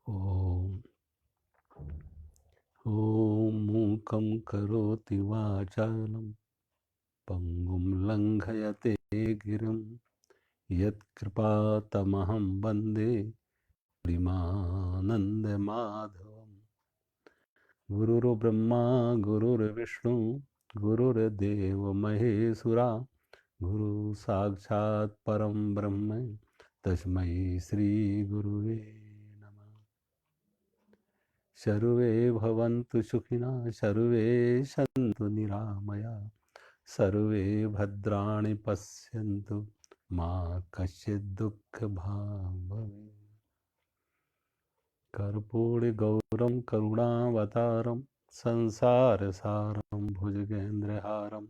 ॐ मूकं करोति वाचालं पङ्गुं लङ्घयते गिरिं यत्कृपातमहं वन्दे श्रीमानन्दमाधवम्। गुरुर्ब्रह्मा गुरुर्विष्णु गुरुर्देव महेश्वरा गुरु साक्षात् परं ब्रह्म तस्मै श्री गुरुवे नमः। सर्वे भवन्तु सुखिनः सर्वे सन्तु निरामया सर्वे भद्राणि पश्यन्तु मा कश्चित् दुःखभाग् भवेत्। कर्पूरगौरं करुणावतारं संसारसारं भुजगेन्द्रहारं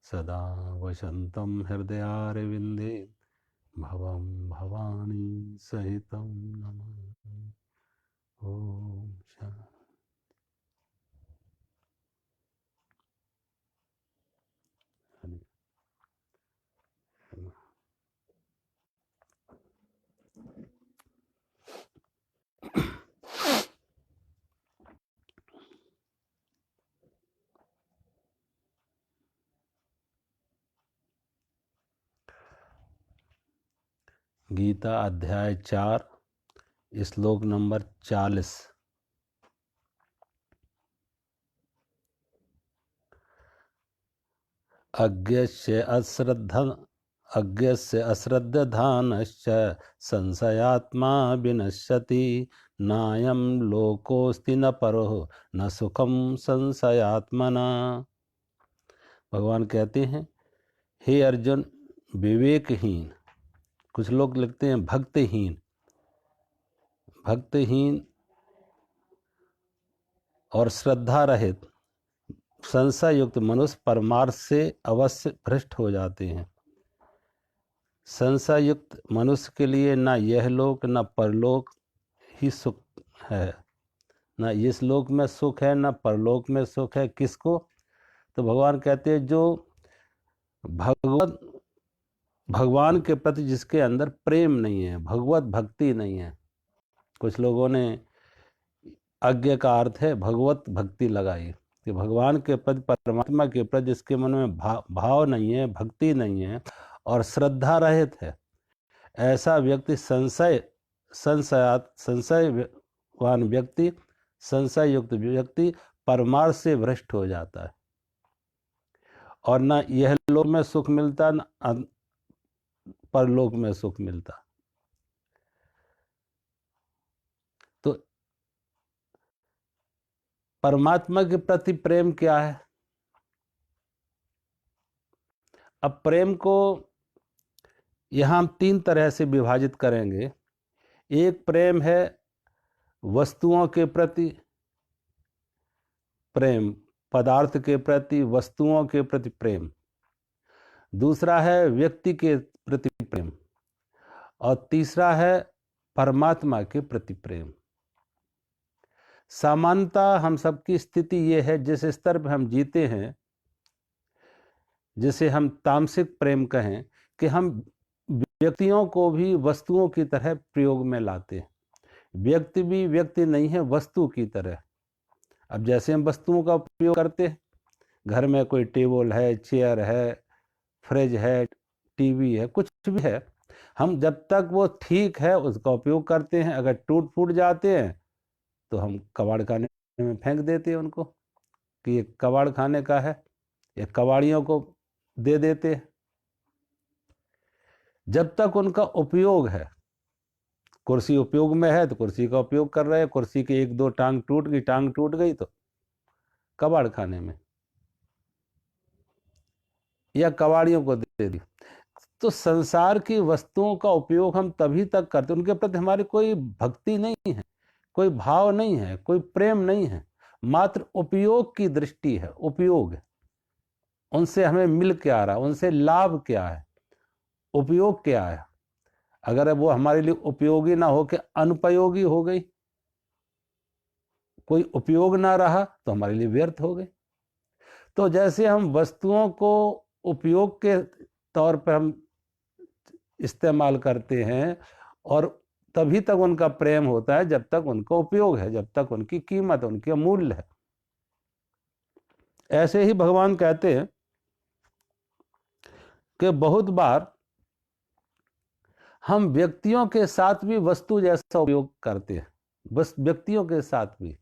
सदा वसन्तं हृदयारविन्दे भवं भवानी सहितं नमामि। ओम शांति। गीता अध्याय 4 श्लोक नंबर 40। अज्ञस्य अश्रद्धधानश्च संशयात्मा विनश्यति नायं लोकोऽस्ति न परो न सुखम संशयात्मना। भगवान कहते हैं, हे अर्जुन, विवेकहीन, कुछ लोग लिखते हैं भक्तिहीन और श्रद्धा रहित संशय युक्त मनुष्य परमार्थ से अवश्य भ्रष्ट हो जाते हैं। संशय युक्त मनुष्य के लिए न यह लोक न परलोक ही सुख है, न इस लोक में सुख है न परलोक में सुख है। किसको? तो भगवान कहते हैं जो भगवान के प्रति जिसके अंदर प्रेम नहीं है, भगवत भक्ति नहीं है। कुछ लोगों ने अज्ञ का अर्थ है भगवत भक्ति लगाई कि भगवान के प्रति, परमात्मा के प्रति जिसके मन में भाव नहीं है, भक्ति नहीं है और श्रद्धा रहित है, ऐसा व्यक्ति संशयवान व्यक्ति, संशय युक्त व्यक्ति परमार्थ से भ्रष्ट हो जाता है और न यह लोक में सुख मिलता न परलोक में सुख मिलता। तो परमात्मा के प्रति प्रेम क्या है? अब प्रेम को यहाँ हम 3 तरह से विभाजित करेंगे। एक प्रेम है वस्तुओं के प्रति प्रेम, पदार्थ के प्रति, वस्तुओं के प्रति प्रेम। दूसरा है व्यक्ति के प्रति प्रेम और तीसरा है परमात्मा के प्रति प्रेम। सामान्यतः हम सबकी स्थिति ये है, जिस स्तर पर हम जीते हैं, जिसे हम तामसिक प्रेम कहें, कि हम व्यक्तियों को भी वस्तुओं की तरह प्रयोग में लाते हैं। व्यक्ति भी व्यक्ति नहीं है, वस्तु की तरह। अब जैसे हम वस्तुओं का उपयोग करते हैं, घर में कोई टेबल है, चेयर है, फ्रिज है, टीवी है, कुछ भी है, हम जब तक वो ठीक है उसका उपयोग करते हैं। अगर टूट फूट जाते हैं तो हम कबाड़ खाने में फेंक देते हैं उनको कि ये कबाड़ खाने का है, ये कबाड़ियों को दे देते हैं। जब तक उनका उपयोग है, कुर्सी उपयोग में है तो कुर्सी का उपयोग कर रहे हैं, कुर्सी की 1-2 टांग टूट गई तो कबाड़ खाने में या कबाड़ियों को दे दी। तो संसार की वस्तुओं का उपयोग हम तभी तक करते, उनके प्रति हमारी कोई भक्ति नहीं है, कोई भाव नहीं है, कोई प्रेम नहीं है, मात्र उपयोग की दृष्टि है। उपयोग, उनसे हमें मिल क्या रहा, उनसे लाभ क्या है, उपयोग क्या है। अगर वो हमारे लिए उपयोगी ना हो के अनुपयोगी हो गई, कोई उपयोग ना रहा तो हमारे लिए व्यर्थ हो गई। तो जैसे हम वस्तुओं को उपयोग के तौर पर हम इस्तेमाल करते हैं और तभी तक उनका प्रेम होता है जब तक उनका उपयोग है, जब तक उनकी कीमत, उनके मूल्य है। ऐसे ही भगवान कहते हैं कि बहुत बार हम व्यक्तियों के साथ भी वस्तु जैसा उपयोग करते हैं, बस व्यक्तियों के साथ भी।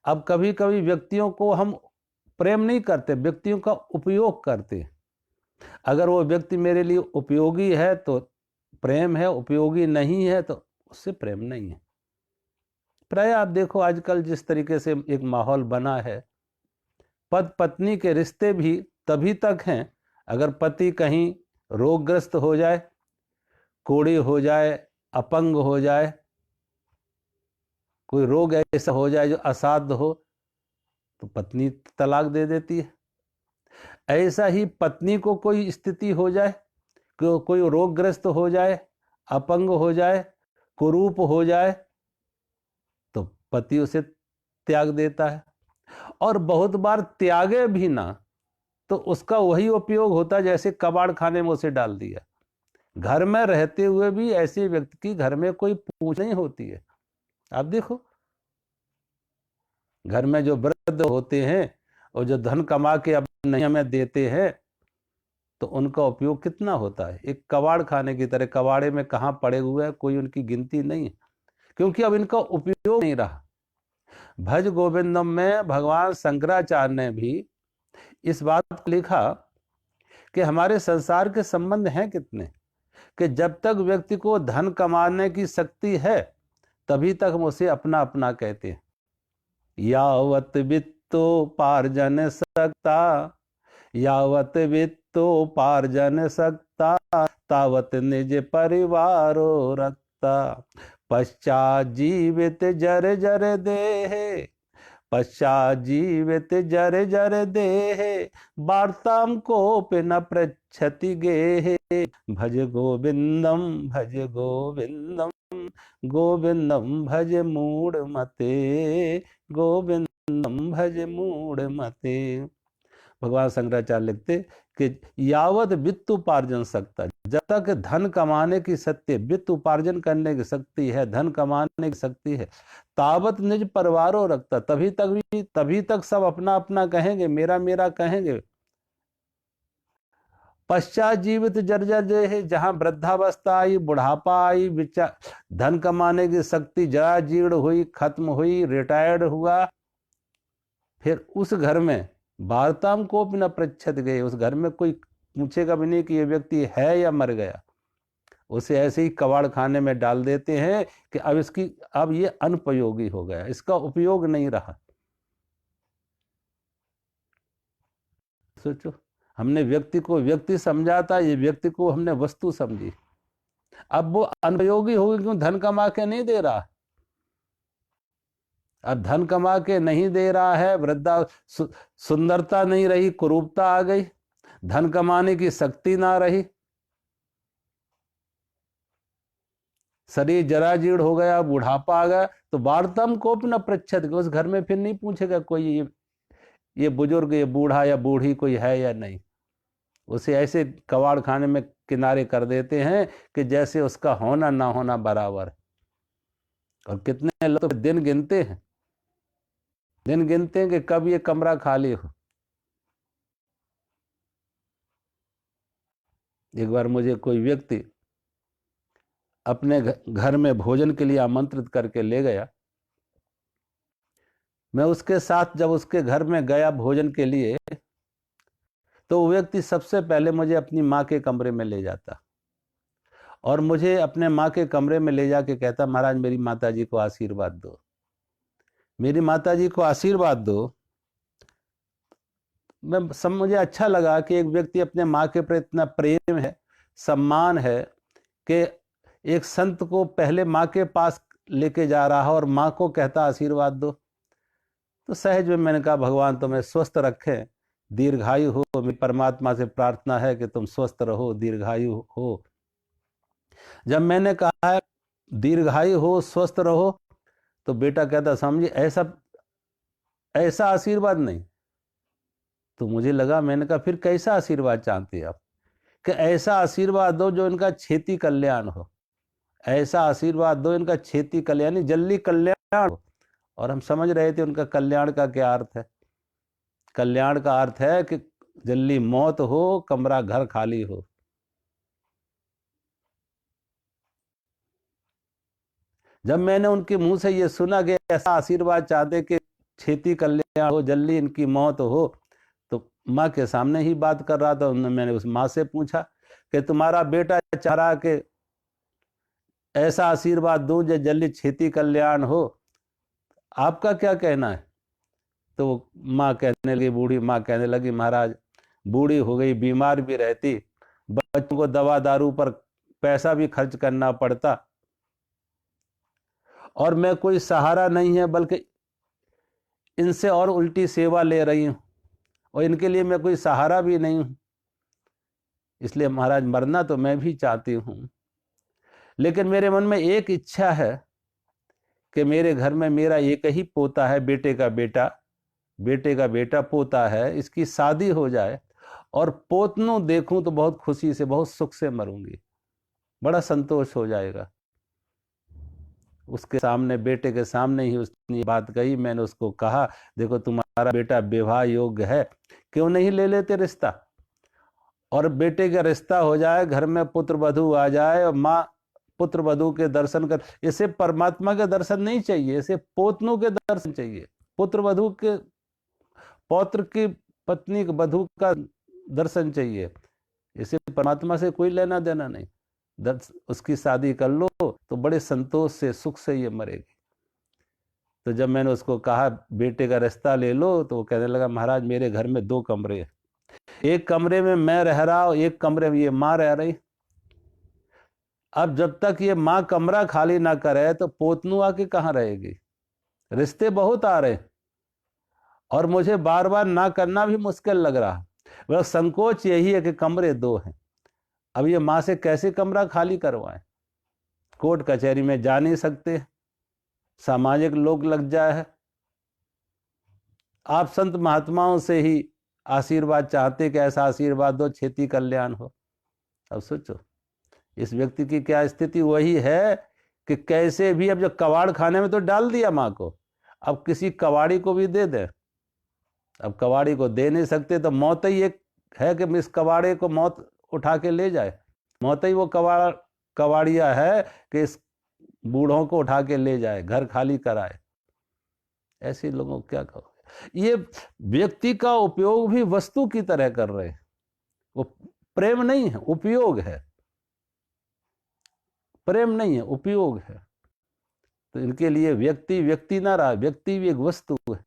अब कभी कभी व्यक्तियों को हम प्रेम नहीं करते, व्यक्तियों का उपयोग करते हैं। अगर वो व्यक्ति मेरे लिए उपयोगी है तो प्रेम है, उपयोगी नहीं है तो उससे प्रेम नहीं है। प्राय आप देखो आजकल जिस तरीके से एक माहौल बना है, पति पत्नी के रिश्ते भी तभी तक हैं अगर पति कहीं रोगग्रस्त हो जाए, कोढ़ी हो जाए, अपंग हो जाए, कोई रोग ऐसा हो जाए जो असाध्य हो, तो पत्नी तलाक दे देती है। ऐसा ही पत्नी को कोई स्थिति हो जाए, कोई रोगग्रस्त हो जाए, अपंग हो जाए, कुरूप हो जाए, तो पति उसे त्याग देता है। और बहुत बार त्यागे भी ना तो उसका वही उपयोग होता है जैसे कबाड़ खाने में उसे डाल दिया। घर में रहते हुए भी ऐसे व्यक्ति की घर में कोई पूछ नहीं होती है। आप देखो घर में जो वृद्ध होते हैं और जो धन कमा के अब नहीं हमें देते हैं, तो उनका उपयोग कितना होता है, एक कबाड़ खाने की तरह। कबाड़े में कहाँ पड़े हुए हैं कोई उनकी गिनती नहीं है, क्योंकि अब इनका उपयोग नहीं रहा। भज गोविंदम में भगवान शंकराचार्य ने भी इस बात को लिखा कि हमारे संसार के संबंध हैं कितने, कि जब तक व्यक्ति को धन कमाने की शक्ति है तभी तक हम उसे अपना अपना कहते हैं। यावत वित्तोपार्जन सकता, यावत वित्तोपार्जन सकता, तावत निज परिवारो रखता। पश्चात जीवित जर जर देहे, पश्चात जीवित जर जर देहे, वार्ताम कोपि न पृच्छति गेहे। भज गोविंदम भज गोविंदम, गोविंदम भज मूढ़ मते, गोविंदम भज मूढ़ मते। भगवान शंकराचार्य लिखते कि यावत वित्त उपार्जन सकता, जब तक धन कमाने की शक्ति, वित्त उपार्जन करने की शक्ति है, धन कमाने की शक्ति है, तावत निज परिवारों रखता, तभी तक सब अपना अपना कहेंगे, मेरा मेरा कहेंगे। पश्चात जीवित जर्जर जो है, जहां वृद्धावस्था आई, बुढ़ापा आई, धन कमाने की शक्ति जरा जीर्ण हुई, खत्म हुई, रिटायर्ड हुआ, फिर उस घर में वार्ताम को भी न पृच्छत गए, उस घर में कोई पूछेगा भी नहीं कि ये व्यक्ति है या मर गया। उसे ऐसे ही कबाड़ खाने में डाल देते हैं कि अब ये अनुपयोगी हो गया, इसका उपयोग नहीं रहा। सोचो, हमने व्यक्ति को व्यक्ति समझा था, ये व्यक्ति को हमने वस्तु समझी। अब वो अनुपयोगी हो गई, क्यों? धन कमा के नहीं दे रहा। अब धन कमा के नहीं दे रहा है, वृद्धा सुंदरता नहीं रही, कुरूपता आ गई, धन कमाने की शक्ति ना रही, शरीर जराजीर्ण हो गया, बुढ़ापा आ गया, तो वार्तम कोप न पृच्छत, उस घर में फिर नहीं पूछेगा कोई ये बुजुर्ग, ये बूढ़ा या बूढ़ी कोई है या नहीं। उसे ऐसे कबाड़ खाने में किनारे कर देते हैं कि जैसे उसका होना ना होना बराबर। और कितने लोग दिन गिनते हैं, दिन गिनते हैं कि कब ये कमरा खाली हो। एक बार मुझे कोई व्यक्ति अपने घर में भोजन के लिए आमंत्रित करके ले गया। मैं उसके साथ जब उसके घर में गया भोजन के लिए, तो वो व्यक्ति सबसे पहले मुझे अपनी माँ के कमरे में ले जाता और मुझे अपने माँ के कमरे में ले जाके कहता, महाराज मेरी माता जी को आशीर्वाद दो, मेरी माता जी को आशीर्वाद दो। मुझे अच्छा लगा कि एक व्यक्ति अपने माँ के प्रति इतना प्रेम है, सम्मान है, कि एक संत को पहले माँ के पास लेके जा रहा और माँ को कहता आशीर्वाद दो। तो सहज में मैंने कहा, भगवान तुम्हें स्वस्थ रखें, दीर्घायु हो, मेरी परमात्मा से प्रार्थना है कि तुम स्वस्थ रहो, दीर्घायु हो। जब मैंने कहा है दीर्घायु हो, स्वस्थ रहो, तो बेटा कहता, समझिए ऐसा आशीर्वाद नहीं। तो मुझे लगा, मैंने कहा फिर कैसा आशीर्वाद चाहते हैं आप? कि ऐसा आशीर्वाद दो जो इनका क्षेत्रीय कल्याण हो, ऐसा आशीर्वाद दो इनका छेती कल्याणी जल्दी कल्याण हो। और हम समझ रहे थे उनका कल्याण का क्या अर्थ है। कल्याण का अर्थ है कि जल्दी मौत हो, कमरा घर खाली हो। जब मैंने उनके मुंह से ये सुना कि ऐसा आशीर्वाद चाहते कि छेती कल्याण हो, जल्दी इनकी मौत हो, तो माँ के सामने ही बात कर रहा था। मैंने उस माँ से पूछा कि तुम्हारा बेटा चाह रहा कि ऐसा आशीर्वाद दूं जो जल्दी छेती कल्याण हो, आपका क्या कहना है। तो माँ कहने लगी, बूढ़ी माँ कहने लगी, महाराज बूढ़ी हो गई, बीमार भी रहती, बच्चों को दवा दारू पर पैसा भी खर्च करना पड़ता, और मैं कोई सहारा नहीं है, बल्कि इनसे और उल्टी सेवा ले रही हूं, और इनके लिए मैं कोई सहारा भी नहीं हूं। इसलिए महाराज मरना तो मैं भी चाहती हूं, लेकिन मेरे मन में एक इच्छा है कि मेरे घर में मेरा एक ही पोता है, बेटे का बेटा पोता है, इसकी शादी हो जाए और पोतनू देखूं तो बहुत खुशी से, बहुत सुख से मरूंगी, बड़ा संतोष हो जाएगा। उसके सामने, बेटे के सामने ही उसने बात कही। मैंने उसको कहा, देखो तुम्हारा बेटा विवाह योग्य है, क्यों नहीं ले लेते रिश्ता, और बेटे का रिश्ता हो जाए, घर में पुत्र वधू आ जाए, और माँ पुत्र वधू के दर्शन कर। इसे परमात्मा के दर्शन नहीं चाहिए, इसे पोतनों के दर्शन चाहिए। पुत्र वधू के, पौत्र की पत्नी वधू का दर्शन चाहिए, इसे परमात्मा से कोई लेना देना नहीं। उसकी शादी कर लो तो बड़े संतोष से, सुख से ये मरेगी। तो जब मैंने उसको कहा बेटे का रिश्ता ले लो, तो वो कहने लगा, महाराज मेरे घर में 2 कमरे हैं, एक कमरे में मैं रह रहा हूं, एक कमरे में ये माँ रह रही। अब जब तक ये माँ कमरा खाली ना करे तो पोतनू आके कहाँ रहेगी। रिश्ते बहुत आ रहे और मुझे बार बार ना करना भी मुश्किल लग रहा। वह संकोच यही है कि कमरे 2 हैं, अब ये माँ से कैसे कमरा खाली करवाएं। कोर्ट कचहरी में जा नहीं सकते, सामाजिक लोग लग जाए है। आप संत महात्माओं से ही आशीर्वाद चाहते कि ऐसा आशीर्वाद दो छेती कल्याण हो। अब सोचो इस व्यक्ति की क्या स्थिति। वही है कि कैसे भी, अब जो कबाड़ खाने में तो डाल दिया माँ को, अब किसी कबाड़ी को भी दे दे। अब कबाड़ी को दे नहीं सकते तो मौत ही एक है कि इस कबाड़े को मौत उठा के ले जाए। मौत ही वो कबाड़िया है कि इस बूढ़ों को उठा के ले जाए, घर खाली कराए। ऐसे लोगों को क्या कहोगे। ये व्यक्ति का उपयोग भी वस्तु की तरह कर रहे हैं। वो प्रेम नहीं है, उपयोग है। प्रेम नहीं है, उपयोग है। तो इनके लिए व्यक्ति ना रहा, व्यक्ति भी एक वस्तु है।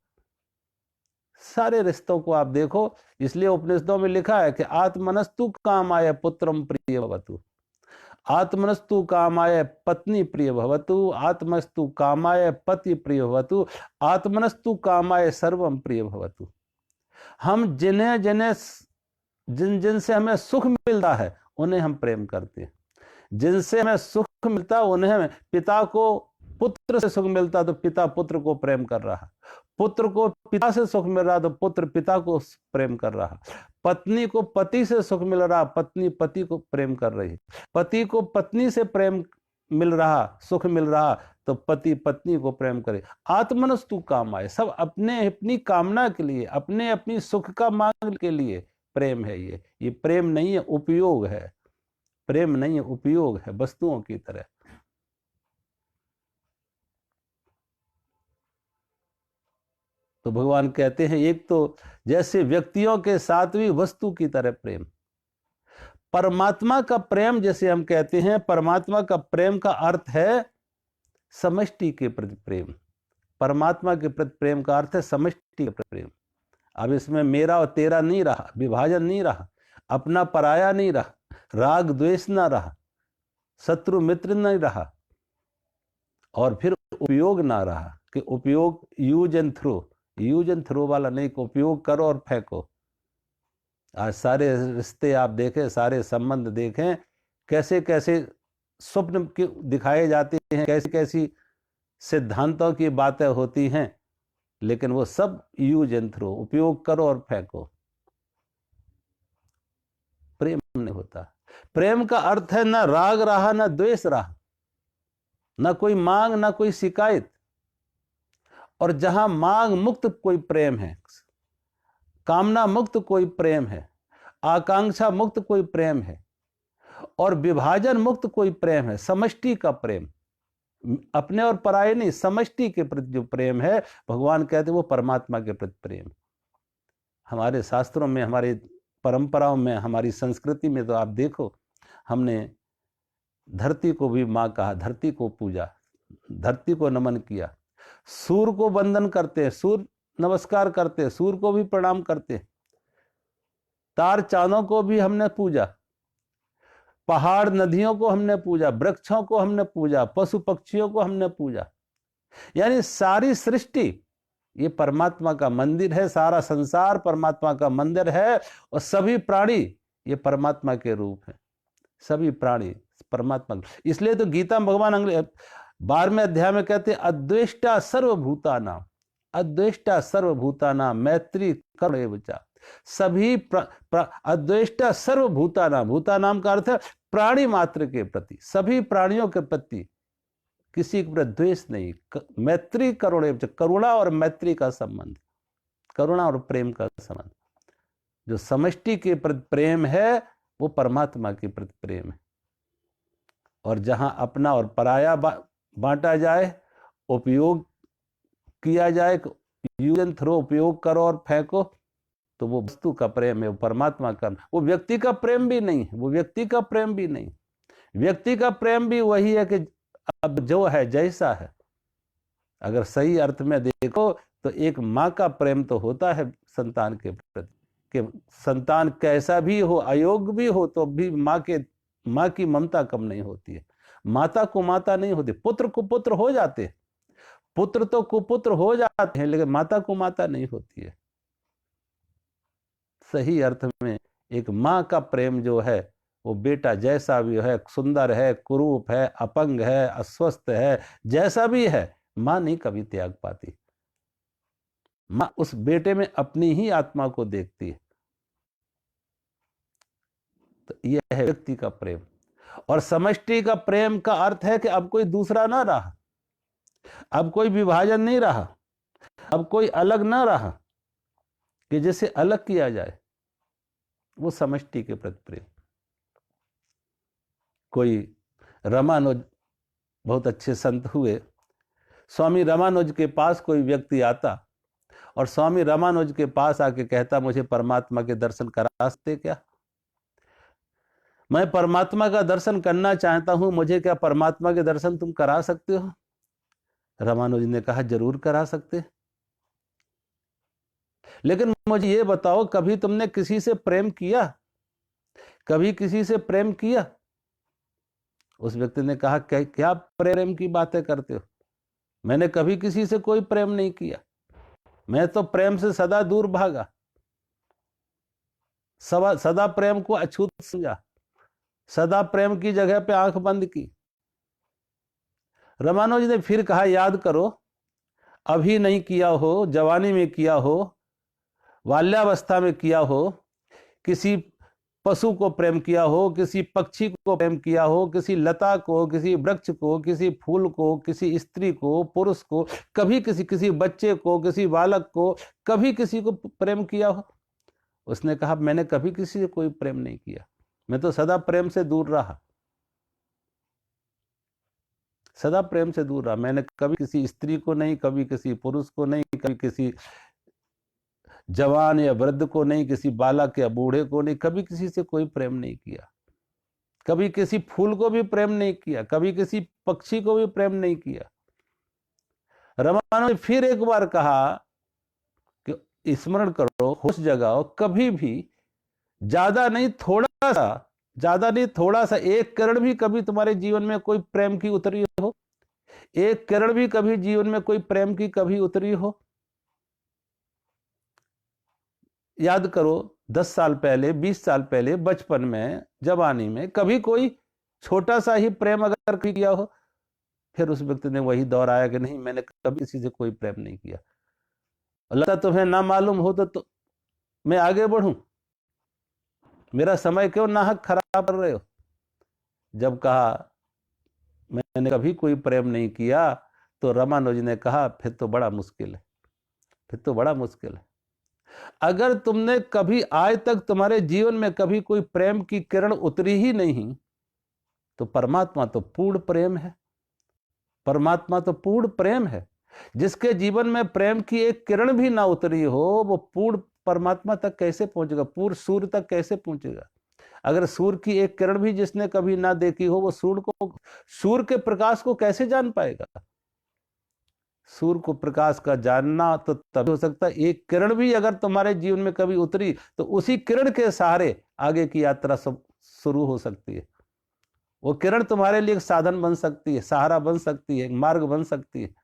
सारे रिश्तों को आप देखो, इसलिए उपनिषदों में लिखा है कि आत्मनस्तु कामाय पुत्रम प्रिय भवतु, आत्मनस्तु कामाय पत्नी प्रिय भवतु, आत्मस्तु कामाय पति प्रिय भवतु, आत्मनस्तु कामाय सर्वम प्रिय भवतु। हम जिन्हें जिन्हें जिन से हमें सुख मिलता है उन्हें हम प्रेम करते हैं। जिनसे हमें सुख मिलता उन्हें, पिता को पुत्र से सुख मिलता तो पिता पुत्र को प्रेम कर रहा, पुत्र को पिता से सुख मिल रहा तो पुत्र पिता को प्रेम कर रहा, पत्नी को पति से सुख मिल रहा, पत्नी पति को प्रेम कर रही, पति को पत्नी से प्रेम मिल रहा, सुख मिल रहा तो पति पत्नी को प्रेम करे। आत्मनस्तु कामाय, सब अपने अपनी कामना के लिए, अपने अपनी सुख का मांग के लिए प्रेम है। ये प्रेम नहीं है, उपयोग है। प्रेम नहीं है, उपयोग है, वस्तुओं की तरह। तो भगवान कहते हैं एक तो जैसे व्यक्तियों के साथ भी वस्तु की तरह प्रेम। परमात्मा का प्रेम जैसे हम कहते हैं, परमात्मा का प्रेम का अर्थ है समष्टि के प्रति प्रेम। परमात्मा के प्रति प्रेम का अर्थ है समष्टि के प्रति प्रेम। अब इसमें मेरा और तेरा नहीं रहा, विभाजन नहीं रहा, अपना पराया नहीं रहा, राग द्वेष ना रहा, शत्रु मित्र नहीं रहा, और फिर उपयोग ना रहा कि उपयोग यूज एंड थ्रो वाला नहीं, उपयोग करो और फेंको। आज सारे रिश्ते आप देखें, सारे संबंध देखें, कैसे कैसे स्वप्न दिखाए जाते हैं, कैसी कैसी सिद्धांतों की बातें होती हैं, लेकिन वो सब यूज एंड थ्रो, उपयोग करो और फेंको। प्रेम नहीं होता। प्रेम का अर्थ है ना राग रहा ना द्वेष रहा, ना कोई मांग ना कोई शिकायत। और जहां मांग मुक्त कोई प्रेम है, कामना मुक्त कोई प्रेम है, आकांक्षा मुक्त कोई प्रेम है, और विभाजन मुक्त कोई प्रेम है, समष्टि का प्रेम, अपने और पराये नहीं, समष्टि के प्रति जो प्रेम है, भगवान कहते वो परमात्मा के प्रति प्रेम। हमारे शास्त्रों में, हमारी परंपराओं में, हमारी संस्कृति में तो आप देखो, हमने धरती को भी माँ कहा, धरती को पूजा, धरती को नमन किया, सूर्य को वंदन करते हैं, सूर्य नमस्कार करते हैं, सूर्य को भी प्रणाम करते हैं, तार चांदों को भी हमने पूजा, पहाड़ नदियों को हमने पूजा, वृक्षों को हमने पूजा, पशु पक्षियों को हमने पूजा। यानी सारी सृष्टि ये परमात्मा का मंदिर है, सारा संसार परमात्मा का मंदिर है, और सभी प्राणी ये परमात्मा के रूप है, सभी प्राणी परमात्मा। इसलिए तो गीता में भगवान 12वें अध्याय में कहते हैं अद्वेष्टा सर्वभूतानाम, अद्वेष्टा सर्वभूतानाम मैत्री करुणैवच। सभी अद्वेष्टा सर्वभूतानाम, भूतानाम का अर्थ है प्राणी मात्र के प्रति, सभी प्राणियों के प्रति किसी के प्रति द्वेष नहीं, मैत्री करुणैवच, करुणा और मैत्री का संबंध, करुणा और प्रेम का संबंध। जो समष्टि के प्रति प्रेम है वो परमात्मा के प्रति प्रेम है। और जहां अपना और पराया बांटा जाए, उपयोग किया जाए, यूज एंड थ्रो, उपयोग करो और फेंको, तो वो वस्तु का प्रेम है, वो परमात्मा का, वो व्यक्ति का प्रेम भी नहीं है, वो व्यक्ति का प्रेम भी नहीं। व्यक्ति का प्रेम भी वही है कि अब जो है जैसा है। अगर सही अर्थ में देखो तो एक माँ का प्रेम तो होता है संतान के प्रति, कि संतान कैसा भी हो, अयोग्य भी हो, तो भी माँ की ममता कम नहीं होती है। माता को माता नहीं होती, पुत्र को पुत्र हो जाते हैं, पुत्र तो कुपुत्र हो जाते हैं, लेकिन माता को माता नहीं होती है। सही अर्थ में एक माँ का प्रेम जो है वो बेटा जैसा भी है, सुंदर है, कुरूप है, अपंग है, अस्वस्थ है, जैसा भी है, माँ नहीं कभी त्याग पाती। माँ उस बेटे में अपनी ही आत्मा को देखती है। तो यह है व्यक्ति का प्रेम। और समष्टि का प्रेम का अर्थ है कि अब कोई दूसरा ना रहा, अब कोई विभाजन नहीं रहा, अब कोई अलग ना रहा कि जिसे अलग किया जाए, वो समष्टि के प्रति प्रेम। कोई रामानुज बहुत अच्छे संत हुए, स्वामी रामानुज के पास कोई व्यक्ति आता और स्वामी रामानुज के पास आके कहता मुझे परमात्मा के दर्शन करा सकते क्या? मैं परमात्मा का दर्शन करना चाहता हूं, मुझे क्या परमात्मा के दर्शन तुम करा सकते हो? रामानुज ने कहा जरूर करा सकते, लेकिन मुझे ये बताओ कभी तुमने किसी से प्रेम किया? कभी किसी से प्रेम किया? उस व्यक्ति ने कहा क्या प्रेम की बातें करते हो? मैंने कभी किसी से कोई प्रेम नहीं किया, मैं तो प्रेम से सदा दूर भागा, सदा प्रेम को अछूत समझा, सदा प्रेम की जगह पे आंख बंद की। रामानुज ने फिर कहा याद करो, अभी नहीं किया हो, जवानी में किया हो, बाल्यावस्था में किया हो, किसी पशु को प्रेम किया हो, किसी पक्षी को प्रेम किया हो, किसी लता को, किसी वृक्ष को, किसी फूल को, किसी स्त्री को, पुरुष को, कभी किसी बच्चे को, किसी बालक को, कभी किसी को प्रेम किया हो? उसने कहा मैंने कभी किसी से कोई प्रेम नहीं किया, मैं तो सदा प्रेम से दूर रहा, सदा प्रेम से दूर रहा। मैंने कभी किसी स्त्री को नहीं, कभी किसी पुरुष को नहीं, कभी किसी जवान या वृद्ध को नहीं, किसी बालक या बूढ़े को नहीं, कभी किसी से कोई प्रेम नहीं किया, कभी किसी फूल को भी प्रेम नहीं किया, कभी किसी पक्षी को भी प्रेम नहीं किया। रामानुज ने फिर एक बार कहा कि स्मरण करो, होश जगाओ, कभी भी ज्यादा नहीं थोड़ा सा, ज्यादा नहीं थोड़ा सा, एक किरण भी कभी तुम्हारे जीवन में कोई प्रेम की उतरी हो? एक किरण भी कभी जीवन में कोई प्रेम की कभी उतरी हो? याद करो 10 साल पहले, 20 साल पहले, बचपन में, जवानी में कभी कोई छोटा सा ही प्रेम अगर किया हो? फिर उस व्यक्ति ने वही दोहराया कि नहीं मैंने कभी किसी से कोई प्रेम नहीं किया। लगता तुम्हें ना मालूम हो तो मैं आगे बढ़ूं, मेरा समय क्यों नाहक खराब कर रहे हो? जब कहा मैंने कभी कोई प्रेम नहीं किया, तो रामानुज ने कहा फिर तो बड़ा मुश्किल है, फिर तो बड़ा मुश्किल है। अगर तुमने कभी आज तक तुम्हारे जीवन में कभी कोई प्रेम की किरण उतरी ही नहीं, तो परमात्मा तो पूर्ण प्रेम है। परमात्मा तो पूर्ण प्रेम है। जिसके जीवन में प्रेम की एक किरण भी ना उतरी हो, वो पूर्ण परमात्मा तक कैसे पहुंचेगा, पूर्ण सूर्य तक कैसे पहुंचेगा? अगर सूर्य की एक किरण भी जिसने कभी ना देखी हो, वो सूर्य के प्रकाश को कैसे जान पाएगा? सूर्य को प्रकाश का जानना तो तभी हो सकता है, एक किरण भी अगर तुम्हारे जीवन में कभी उतरी, तो उसी किरण के सहारे आगे की यात्रा सब शुरू हो सकती है। वो किरण तुम्हारे लिए एक साधन बन सकती है, सहारा बन सकती है, एक मार्ग बन सकती है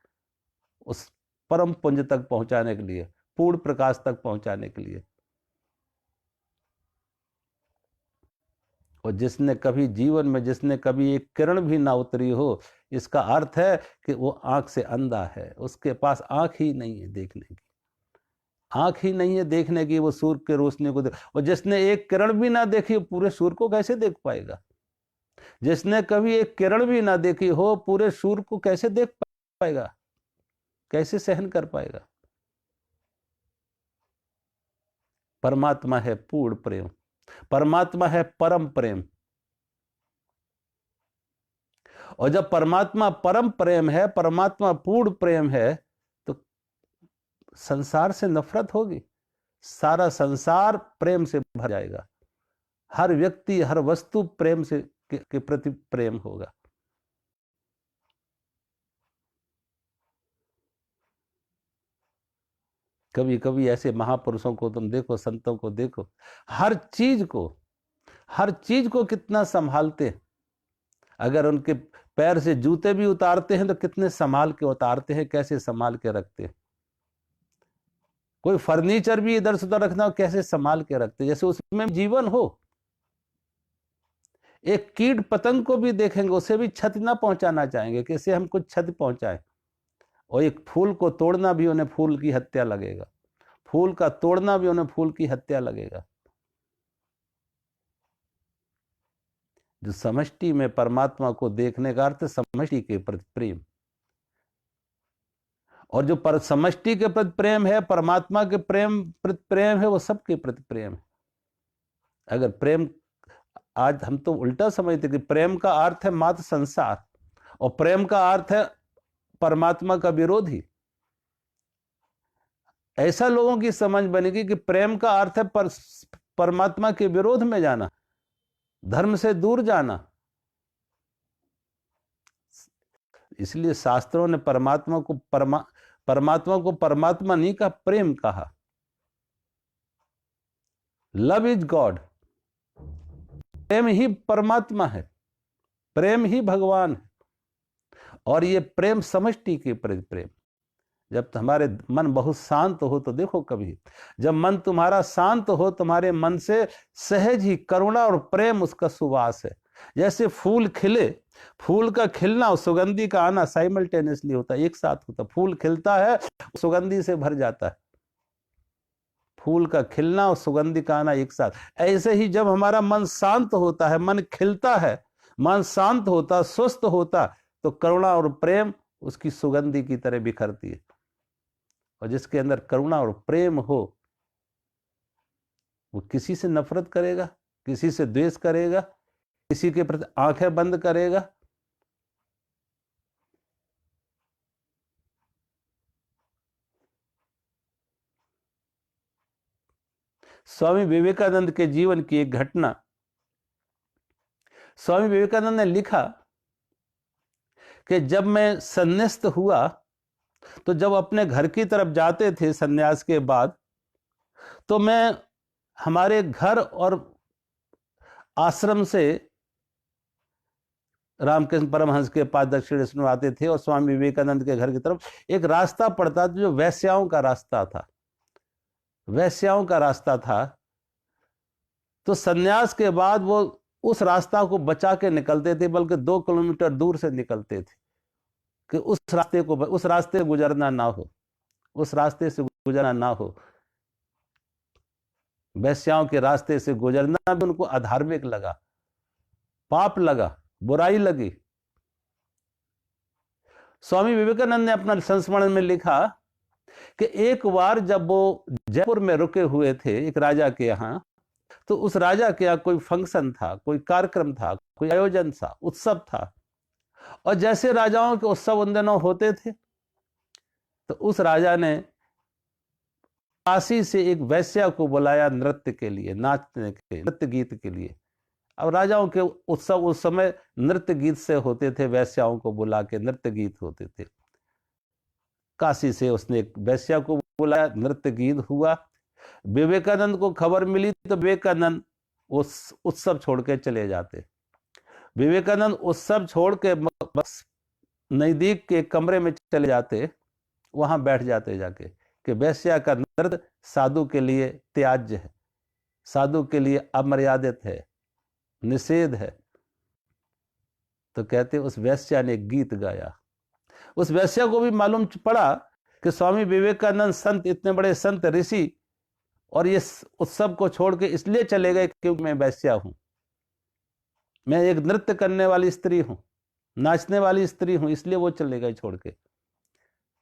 उस परम पुंज तक पहुंचाने के लिए, पूर्ण प्रकाश तक पहुंचाने के लिए। और जिसने कभी जीवन में, जिसने कभी एक किरण भी ना उतरी हो, इसका अर्थ है कि वो आंख से अंधा है, उसके पास आंख ही नहीं है देखने की, आंख ही नहीं है देखने की, वो सूर्य के रोशनी को देख। और जिसने एक किरण भी ना देखी, पूरे सूर्य को कैसे देख पाएगा? जिसने कभी एक किरण भी ना देखी हो, पूरे सूर्य को कैसे देख पाएगा, कैसे सहन कर पाएगा? परमात्मा है पूर्ण प्रेम, परमात्मा है परम प्रेम। और जब परमात्मा परम प्रेम है, परमात्मा पूर्ण प्रेम है, तो संसार से नफरत होगी? सारा संसार प्रेम से भर जाएगा। हर व्यक्ति, हर वस्तु प्रेम से के प्रति प्रेम होगा। कभी कभी ऐसे महापुरुषों को तुम देखो, संतों को देखो, हर चीज को कितना संभालते हैं। अगर उनके पैर से जूते भी उतारते हैं तो कितने संभाल के उतारते हैं, कैसे संभाल के रखते हैं। कोई फर्नीचर भी इधर से उधर रखना हो, कैसे संभाल के रखते हैं, जैसे उसमें जीवन हो। एक कीट पतंग को भी देखेंगे, उसे भी क्षति ना पहुंचाना चाहेंगे, कैसे हम कुछ क्षति पहुंचाएं। और एक फूल को तोड़ना भी उन्हें फूल की हत्या लगेगा, फूल का तोड़ना भी उन्हें फूल की हत्या लगेगा। जो समष्टि में परमात्मा को देखने का अर्थ समष्टि के प्रति प्रेम। और जो पर समष्टि के प्रति प्रेम है, परमात्मा के प्रति प्रेम है, वो सबके प्रति प्रेम है। अगर प्रेम, आज हम तो उल्टा समझते कि प्रेम का अर्थ है मात्र संसार, और प्रेम का अर्थ है परमात्मा का विरोधी। ऐसा लोगों की समझ बनेगी कि प्रेम का अर्थ है परमात्मा के विरोध में जाना, धर्म से दूर जाना। इसलिए शास्त्रों ने परमात्मा को परमात्मा नहीं कहा, प्रेम कहा। Love is God. प्रेम ही परमात्मा है, प्रेम ही भगवान है। और ये प्रेम समष्टि के प्रति प्रेम। जब हमारे मन बहुत शांत हो, तो देखो कभी जब मन तुम्हारा शांत हो, तुम्हारे मन से सहज ही करुणा और प्रेम उसका सुवास है। जैसे फूल खिले, फूल का खिलना और सुगंधी का आना साइमल्टेनियसली होता है, एक साथ होता है। फूल खिलता है, सुगंधी से भर जाता है। फूल का खिलना और सुगंधी का आना एक साथ। ऐसे ही जब हमारा मन शांत होता है, मन खिलता है, मन शांत होता, स्वस्थ होता, तो करुणा और प्रेम उसकी सुगंधी की तरह बिखरती है। और जिसके अंदर करुणा और प्रेम हो, वो किसी से नफरत करेगा, किसी से द्वेष करेगा, किसी के प्रति आंखें बंद करेगा? स्वामी विवेकानंद के जीवन की एक घटना। स्वामी विवेकानंद ने लिखा कि जब मैं संन्यास्त हुआ, तो जब अपने घर की तरफ जाते थे संन्यास के बाद, तो मैं हमारे घर और आश्रम से रामकृष्ण परमहंस के पास दक्षिणेश्वर में आते थे, और स्वामी विवेकानंद के घर की तरफ एक रास्ता पड़ता था जो वैश्याओं का रास्ता था, वैश्याओं का रास्ता था। तो संन्यास के बाद वो उस रास्ता को बचा के निकलते थे, बल्कि 2 किलोमीटर दूर से निकलते थे कि उस रास्ते गुजरना ना हो, उस रास्ते से गुजरना ना हो। वैश्याओं के रास्ते से गुजरना भी उनको अधार्मिक लगा, पाप लगा, बुराई लगी। स्वामी विवेकानंद ने अपना संस्मरण में लिखा कि एक बार जब वो जयपुर में रुके हुए थे एक राजा के यहाँ, तो उस राजा के यहाँ कोई फंक्शन था, कोई कार्यक्रम था, कोई आयोजन था, उत्सव था। और जैसे राजाओं के उत्सव उन दिनों होते थे, तो उस राजा ने काशी से एक वैश्या को बुलाया नृत्य के लिए, नाचने के, नृत्य गीत के लिए। अब राजाओं के उत्सव उस समय नृत्य गीत से होते थे, वैश्याओं को बुला के नृत्य गीत होते थे। काशी से उसने एक वैश्या को बुलाया, नृत्य गीत हुआ। विवेकानंद को खबर मिली तो विवेकानंद उस उत्सव छोड़ के चले जाते। विवेकानंद उत्सव छोड़ के बस नजदीक के कमरे में चले जाते, वहां बैठ जाते जाके कि वैश्या का नृत्य साधु के लिए त्याज्य है, साधु के लिए अमर्यादित है, निषेध है। तो कहते उस वैश्या ने गीत गाया। उस वैश्या को भी मालूम पड़ा कि स्वामी विवेकानंद संत, इतने बड़े संत ऋषि, और ये उत्सव को छोड़ के इसलिए चले गए क्योंकि मैं वैश्या हूं, मैं एक नृत्य करने वाली स्त्री हूं, नाचने वाली स्त्री हूं, इसलिए वो चले गए छोड़ के।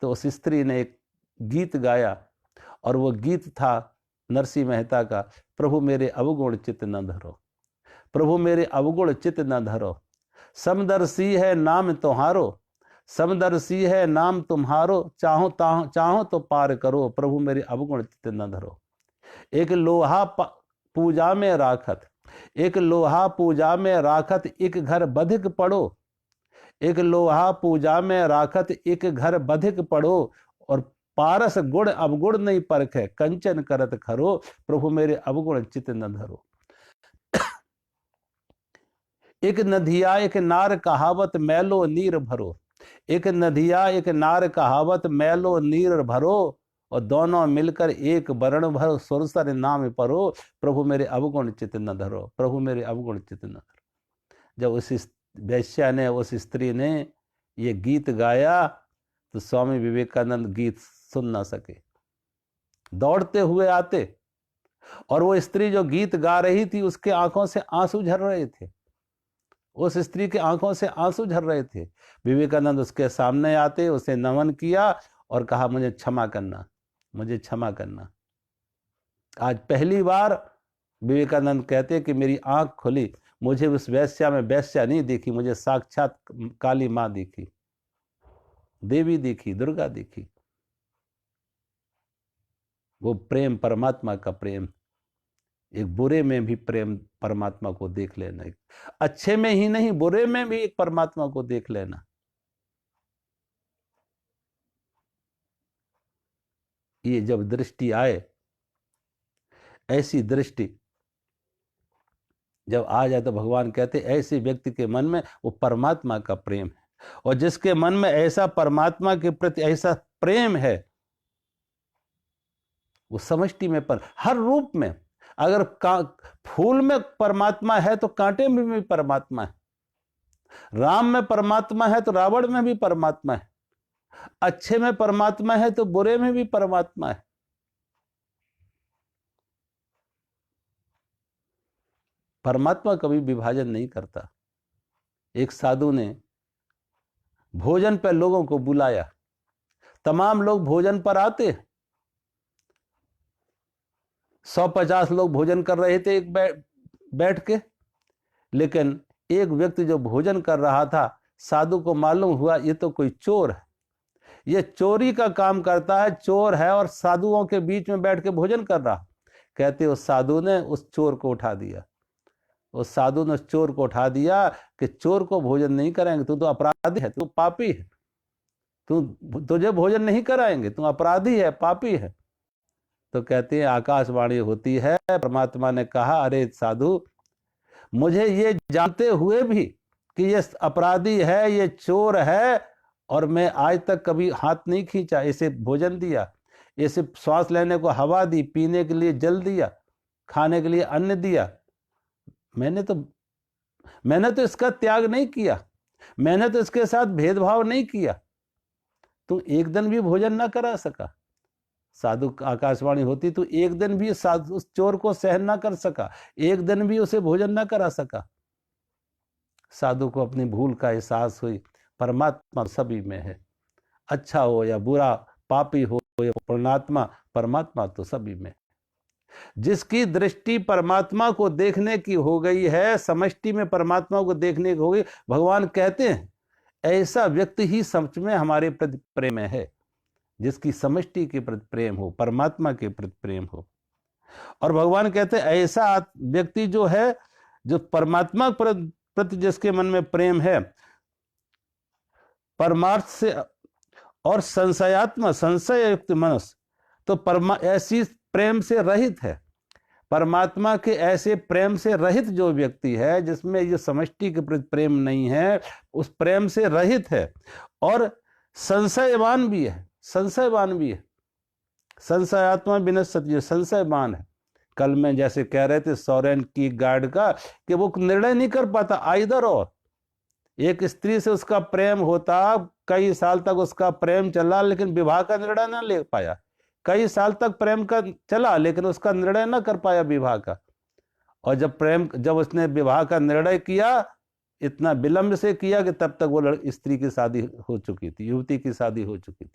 तो उस स्त्री ने एक गीत गाया, और वो गीत था नरसिंह मेहता का, प्रभु मेरे अवगुण चित्त न धरो, प्रभु मेरे अवगुण चित्त न धरो, समदर्शी है नाम तुम्हारो, समदर्शी है नाम तुम्हारो, चाहो तो पार करो, प्रभु मेरे अवगुण चित्त न धरो। एक लोहा पूजा में राखत, एक लोहा पूजा में राखत, एक घर बधिक पड़ो, एक लोहा पूजा में राखत, एक घर बधिक पड़ो, और पारस गुण अवगुण नहीं परखे, कंचन करत खरो, प्रभु मेरे अवगुण चित्त न धरो। एक नदिया एक नार कहावत, मैलो नीर भरो, एक नदिया एक नार कहावत, मैलो नीर भरो, और दोनों मिलकर एक वर्ण भर सुरसर नाम परो, प्रभु मेरे अवगुण चित्त न धरो, प्रभु मेरे अवगुण चित्त न धरो। जब उस वैश्या ने, उस स्त्री ने ये गीत गाया, तो स्वामी विवेकानंद गीत सुन ना सके, दौड़ते हुए आते, और वो स्त्री जो गीत गा रही थी उसके आंखों से आंसू झर रहे थे, उस स्त्री के आंखों से आंसू झर रहे थे। विवेकानंद उसके सामने आते, उसे नमन किया और कहा मुझे क्षमा करना, मुझे क्षमा करना। आज पहली बार विवेकानंद कहते कि मेरी आंख खुली, मुझे उस वैश्या में वैश्या नहीं दिखी, मुझे साक्षात काली मां दिखी, देवी दिखी, दुर्गा दिखी। वो प्रेम परमात्मा का प्रेम, एक बुरे में भी प्रेम परमात्मा को देख लेना, अच्छे में ही नहीं बुरे में भी एक परमात्मा को देख लेना। ये जब दृष्टि आए, ऐसी दृष्टि जब आ जाए, तो भगवान कहते ऐसे व्यक्ति के मन में वो परमात्मा का प्रेम है। और जिसके मन में ऐसा परमात्मा के प्रति ऐसा प्रेम है, वो समष्टि में पर हर रूप में, अगर फूल में परमात्मा है तो कांटे में भी परमात्मा है, राम में परमात्मा है तो रावण में भी परमात्मा है, अच्छे में परमात्मा है तो बुरे में भी परमात्मा है। परमात्मा कभी विभाजन नहीं करता। एक साधु ने भोजन पर लोगों को बुलाया, तमाम लोग भोजन पर आते, 150 लोग भोजन कर रहे थे एक बैठ के, लेकिन एक व्यक्ति जो भोजन कर रहा था, साधु को मालूम हुआ ये तो कोई चोर है, ये चोरी का काम करता है, चोर है और साधुओं के बीच में बैठ के भोजन कर रहा। कहते उस साधु ने उस चोर को उठा दिया, उस साधु ने उस चोर को उठा दिया कि चोर को भोजन नहीं कराएंगे, तू तो अपराधी है, तू पापी है, तुझे भोजन नहीं कराएंगे, तू अपराधी है, पापी है। तो कहते हैं आकाशवाणी होती है, परमात्मा ने कहा अरे साधु, मुझे ये जानते हुए भी कि ये अपराधी है, ये चोर है, और मैं आज तक कभी हाथ नहीं खींचा, इसे भोजन दिया, इसे श्वास लेने को हवा दी, पीने के लिए जल दिया, खाने के लिए अन्न दिया, मैंने तो इसका त्याग नहीं किया, मैंने तो इसके साथ भेदभाव नहीं किया, तू एक दिन भी भोजन ना करा सका। साधु आकाशवाणी होती तो एक दिन भी उस चोर को सहन ना कर सका, एक दिन भी उसे भोजन ना करा सका। साधु को अपनी भूल का एहसास हुई, परमात्मा सभी में है, अच्छा हो या बुरा, पापी हो या पुण्यात्मा, परमात्मा तो सभी में। जिसकी दृष्टि परमात्मा को देखने की हो गई है, समष्टि में परमात्मा को देखने की हो गई, भगवान कहते हैं ऐसा व्यक्ति ही सच में हमारे प्रति प्रेम है, जिसकी समष्टि के प्रति प्रेम हो, परमात्मा के प्रति प्रेम हो। और भगवान कहते हैं ऐसा व्यक्ति जो है, जो परमात्मा प्रति जिसके मन में प्रेम है, परमार्थ से और संशयात्मा, संशय युक्त मनुष्य तो ऐसी प्रेम से रहित है। परमात्मा के ऐसे प्रेम से रहित जो व्यक्ति है, जिसमें ये समष्टि के प्रति प्रेम नहीं है, उस प्रेम से रहित है और संशयवान भी है। संशयवान भी है, संशयात्मा विनश्यति, संशयवान है। कल मैं जैसे कह रहे थे सॉरेन की गार्ड का, कि वो निर्णय नहीं कर पाता आइदर और। एक स्त्री से उसका प्रेम होता, कई साल तक उसका प्रेम चला, लेकिन विवाह का निर्णय न ले पाया। कई साल तक प्रेम का चला, लेकिन उसका निर्णय न कर पाया विवाह का। और जब उसने विवाह का निर्णय किया, इतना विलंब से किया कि तब तक वो स्त्री की शादी हो चुकी थी, युवती की शादी हो चुकी थी।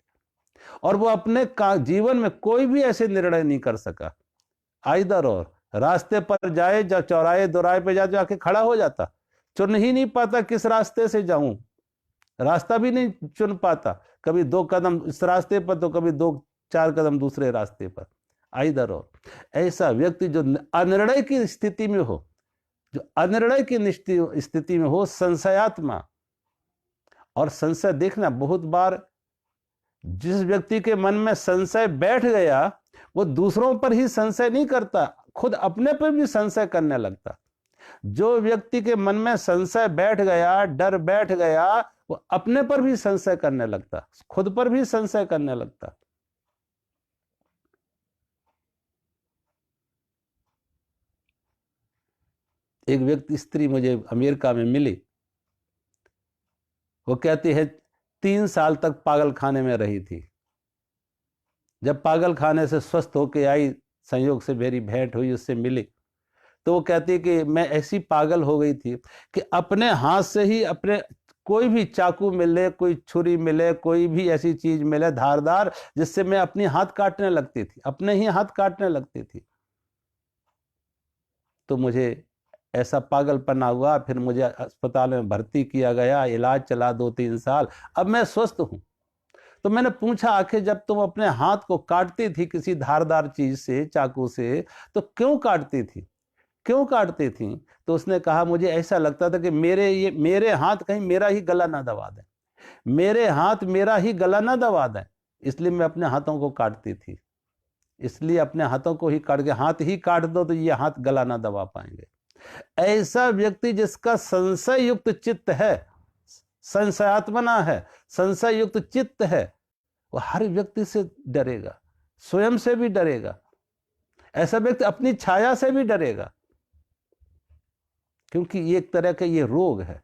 और वो अपने जीवन में कोई भी ऐसे निर्णय नहीं कर सका, आइदर और। रास्ते पर जाए, जब चौराहे दोराहे पे जाके खड़ा हो जाता, चुन ही नहीं पाता किस रास्ते से जाऊं, रास्ता भी नहीं चुन पाता। कभी 2 कदम इस रास्ते पर तो कभी 2-4 कदम दूसरे रास्ते पर, आइदर और। ऐसा व्यक्ति जो अनिर्णय की स्थिति में हो, जो अनिर्णय की स्थिति में हो, संशयात्मा। और संशय देखना, बहुत बार जिस व्यक्ति के मन में संशय बैठ गया, वो दूसरों पर ही संशय नहीं करता, खुद अपने पर भी संशय करने लगता। जो व्यक्ति के मन में संशय बैठ गया, डर बैठ गया, वो अपने पर भी संशय करने लगता, खुद पर भी संशय करने लगता। एक व्यक्ति, स्त्री मुझे अमेरिका में मिली, वो कहती है 3 साल तक पागल खाने में रही थी। जब पागल खाने से स्वस्थ होके आई, संयोग से मेरी भेंट हुई, उससे मिली, तो वो कहती है कि मैं ऐसी पागल हो गई थी कि अपने हाथ से ही, अपने कोई भी चाकू मिले, कोई छुरी मिले, कोई भी ऐसी चीज मिले धारदार, जिससे मैं अपनी हाथ काटने लगती थी, अपने ही हाथ काटने लगती थी। तो मुझे ऐसा पागलपना हुआ, फिर मुझे अस्पताल में भर्ती किया गया, इलाज चला 2-3 साल, अब मैं स्वस्थ हूं। तो मैंने पूछा, आखिर जब तुम अपने हाथ को काटती थी किसी धारदार चीज से, चाकू से, तो क्यों काटती थी, क्यों काटती थी? तो उसने कहा, मुझे ऐसा लगता था कि मेरे हाथ कहीं मेरा ही गला ना दबा दें, मेरे हाथ मेरा ही गला ना दबा दें, इसलिए मैं अपने हाथों को काटती थी। इसलिए अपने हाथों को ही काट के, हाथ ही काट दो तो ये हाथ गला ना दबा पाएंगे। ऐसा व्यक्ति जिसका संशय युक्त चित्त है, संशयात्मना है, संशय युक्त चित्त है, वो हर व्यक्ति से डरेगा, स्वयं से भी डरेगा। ऐसा व्यक्ति अपनी छाया से भी डरेगा, क्योंकि ये एक तरह का ये रोग है,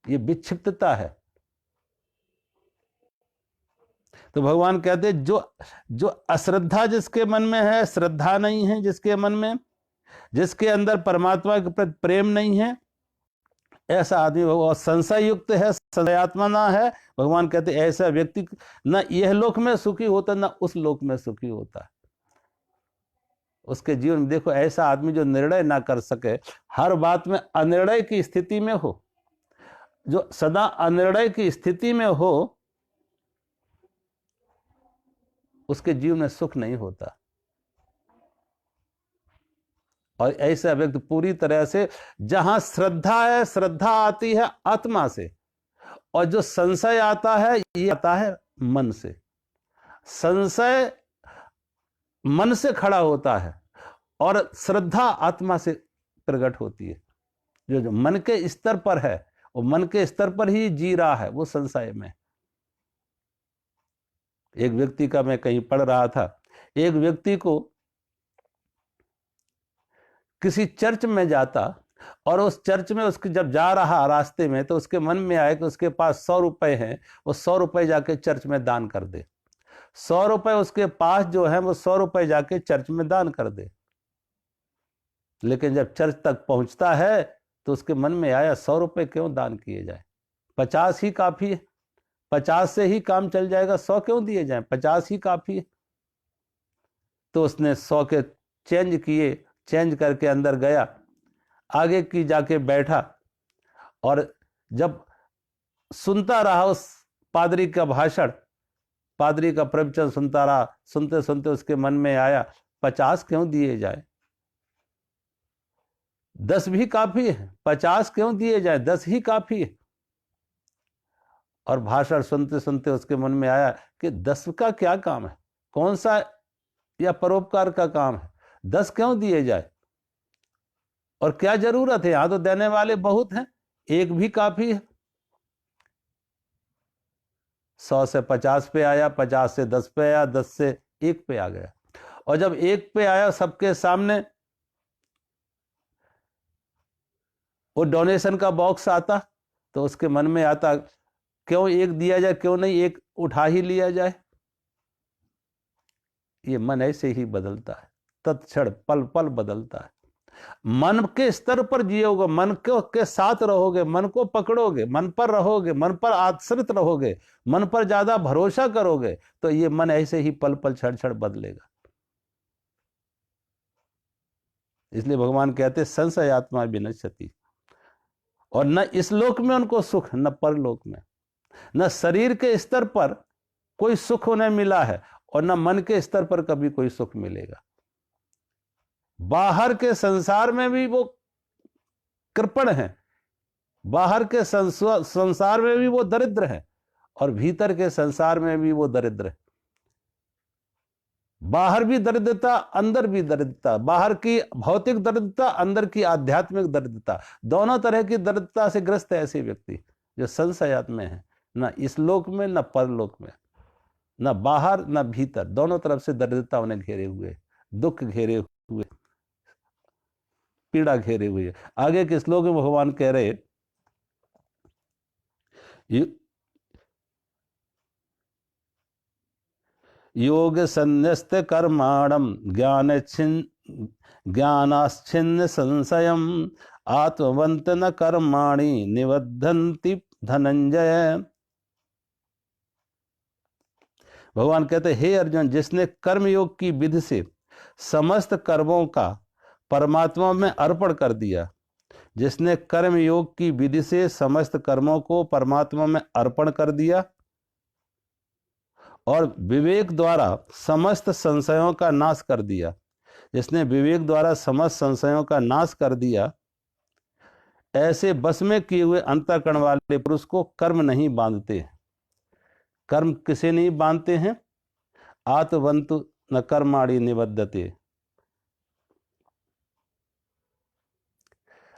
ये विक्षिप्तता है। तो भगवान कहते हैं जो अश्रद्धा जिसके मन में है, श्रद्धा नहीं है जिसके मन में, जिसके अंदर परमात्मा के प्रति प्रेम नहीं है, ऐसा आदमी और संशय युक्त है, संशयात्मा ना है, भगवान कहते हैं ऐसा व्यक्ति न यह लोक में सुखी होता, न उस लोक में सुखी होता। उसके जीवन में देखो, ऐसा आदमी जो निर्णय ना कर सके, हर बात में अनिर्णय की स्थिति में हो, जो सदा अनिर्णय की स्थिति में हो, उसके जीवन में सुख नहीं होता। और ऐसा व्यक्ति पूरी तरह से, जहां श्रद्धा है, श्रद्धा आती है आत्मा से, और जो संशय आता है, ये आता है मन से। संशय मन से खड़ा होता है और श्रद्धा आत्मा से प्रकट होती है। जो मन के स्तर पर है, वो मन के स्तर पर ही जी रहा है, वो संशय में। एक व्यक्ति का मैं कहीं पढ़ रहा था, एक व्यक्ति को किसी चर्च में जाता, और उस चर्च में उसके जब जा रहा रास्ते में, तो उसके मन में आए कि उसके पास 100 रुपए हैं, वो 100 रुपए जाके चर्च में दान कर दे। 100 रुपए उसके पास जो है, वो 100 रुपए जाके चर्च में दान कर दे। लेकिन जब चर्च तक पहुंचता है, तो उसके मन में आया 100 रुपए क्यों दान किए जाए, 50 ही काफी है। 50 से ही काम चल जाएगा, 100 क्यों दिए जाएं, 50 ही काफी है। तो उसने 100 के चेंज किए, चेंज करके अंदर गया, आगे की जाके बैठा, और जब सुनता रहा उस पादरी का भाषण, पादरी का प्रवचन सुनता रहा, सुनते सुनते उसके मन में आया 50 क्यों दिए जाए, 10 भी काफी है, 50 क्यों दिए जाए, 10 ही काफी है। और भाषण सुनते सुनते उसके मन में आया कि 10 का क्या काम है, कौन सा या परोपकार का काम है, 10 क्यों दिए जाए, और क्या जरूरत है, यहां तो देने वाले बहुत हैं, एक भी काफी है। 100 से 50 पे आया, 50 से 10 पे आया, 10 से 1 पे आ गया। और जब 1 पे आया सबके सामने, वो डोनेशन का बॉक्स आता, तो उसके मन में आता क्यों 1 दिया जाए, क्यों नहीं 1 उठा ही लिया जाए। ये मन ऐसे ही बदलता है, तत्क्षण पल पल बदलता है। मन के स्तर पर जियोगे, मन के साथ रहोगे, मन को पकड़ोगे, मन पर रहोगे, मन पर आश्रित रहोगे, मन पर ज्यादा भरोसा करोगे, तो ये मन ऐसे ही पल पल क्षण क्षण बदलेगा। इसलिए भगवान कहते संशय आत्मा विनश्यति। और न इस लोक में उनको सुख, न परलोक में, न शरीर के स्तर पर कोई सुख उन्हें मिला है, और न मन के स्तर पर कभी कोई सुख मिलेगा। बाहर के संसार में भी वो कृपण है, बाहर के संसार में भी वो दरिद्र है, और भीतर के संसार में भी वो दरिद्र है। बाहर भी दरिद्रता, अंदर भी दरिद्रता, बाहर की भौतिक दरिद्रता, अंदर की आध्यात्मिक दरिद्रता, दोनों तरह की दरिद्रता से ग्रस्त है ऐसे व्यक्ति जो संशयात में है, न इस लोक में न परलोक में, न बाहर न भीतर, दोनों तरफ से दरिद्रता उन्हें घेरे हुए, दुख घेरे हुए, पीड़ा घेरे हुए। आगे के श्लोक में भगवान कह रहे योग संन्यस्त कर्माणम ज्ञानाच्छिन्न संशयम आत्मवंत न कर्माणि निबद्धन्ति धनंजय। भगवान कहते हे अर्जुन, जिसने कर्मयोग की विधि से समस्त कर्मों का परमात्मा में अर्पण कर दिया, जिसने कर्म योग की विधि से समस्त कर्मों को परमात्मा में अर्पण कर दिया और विवेक द्वारा समस्त संशयों का नाश कर दिया, जिसने विवेक द्वारा समस्त संशयों का नाश कर दिया, ऐसे बस में किए हुए अंतःकरण वाले पुरुष को कर्म नहीं बांधते। कर्म किसे नहीं बांधते हैं? आत्मवन्तु न कर्माणि निबद्धते।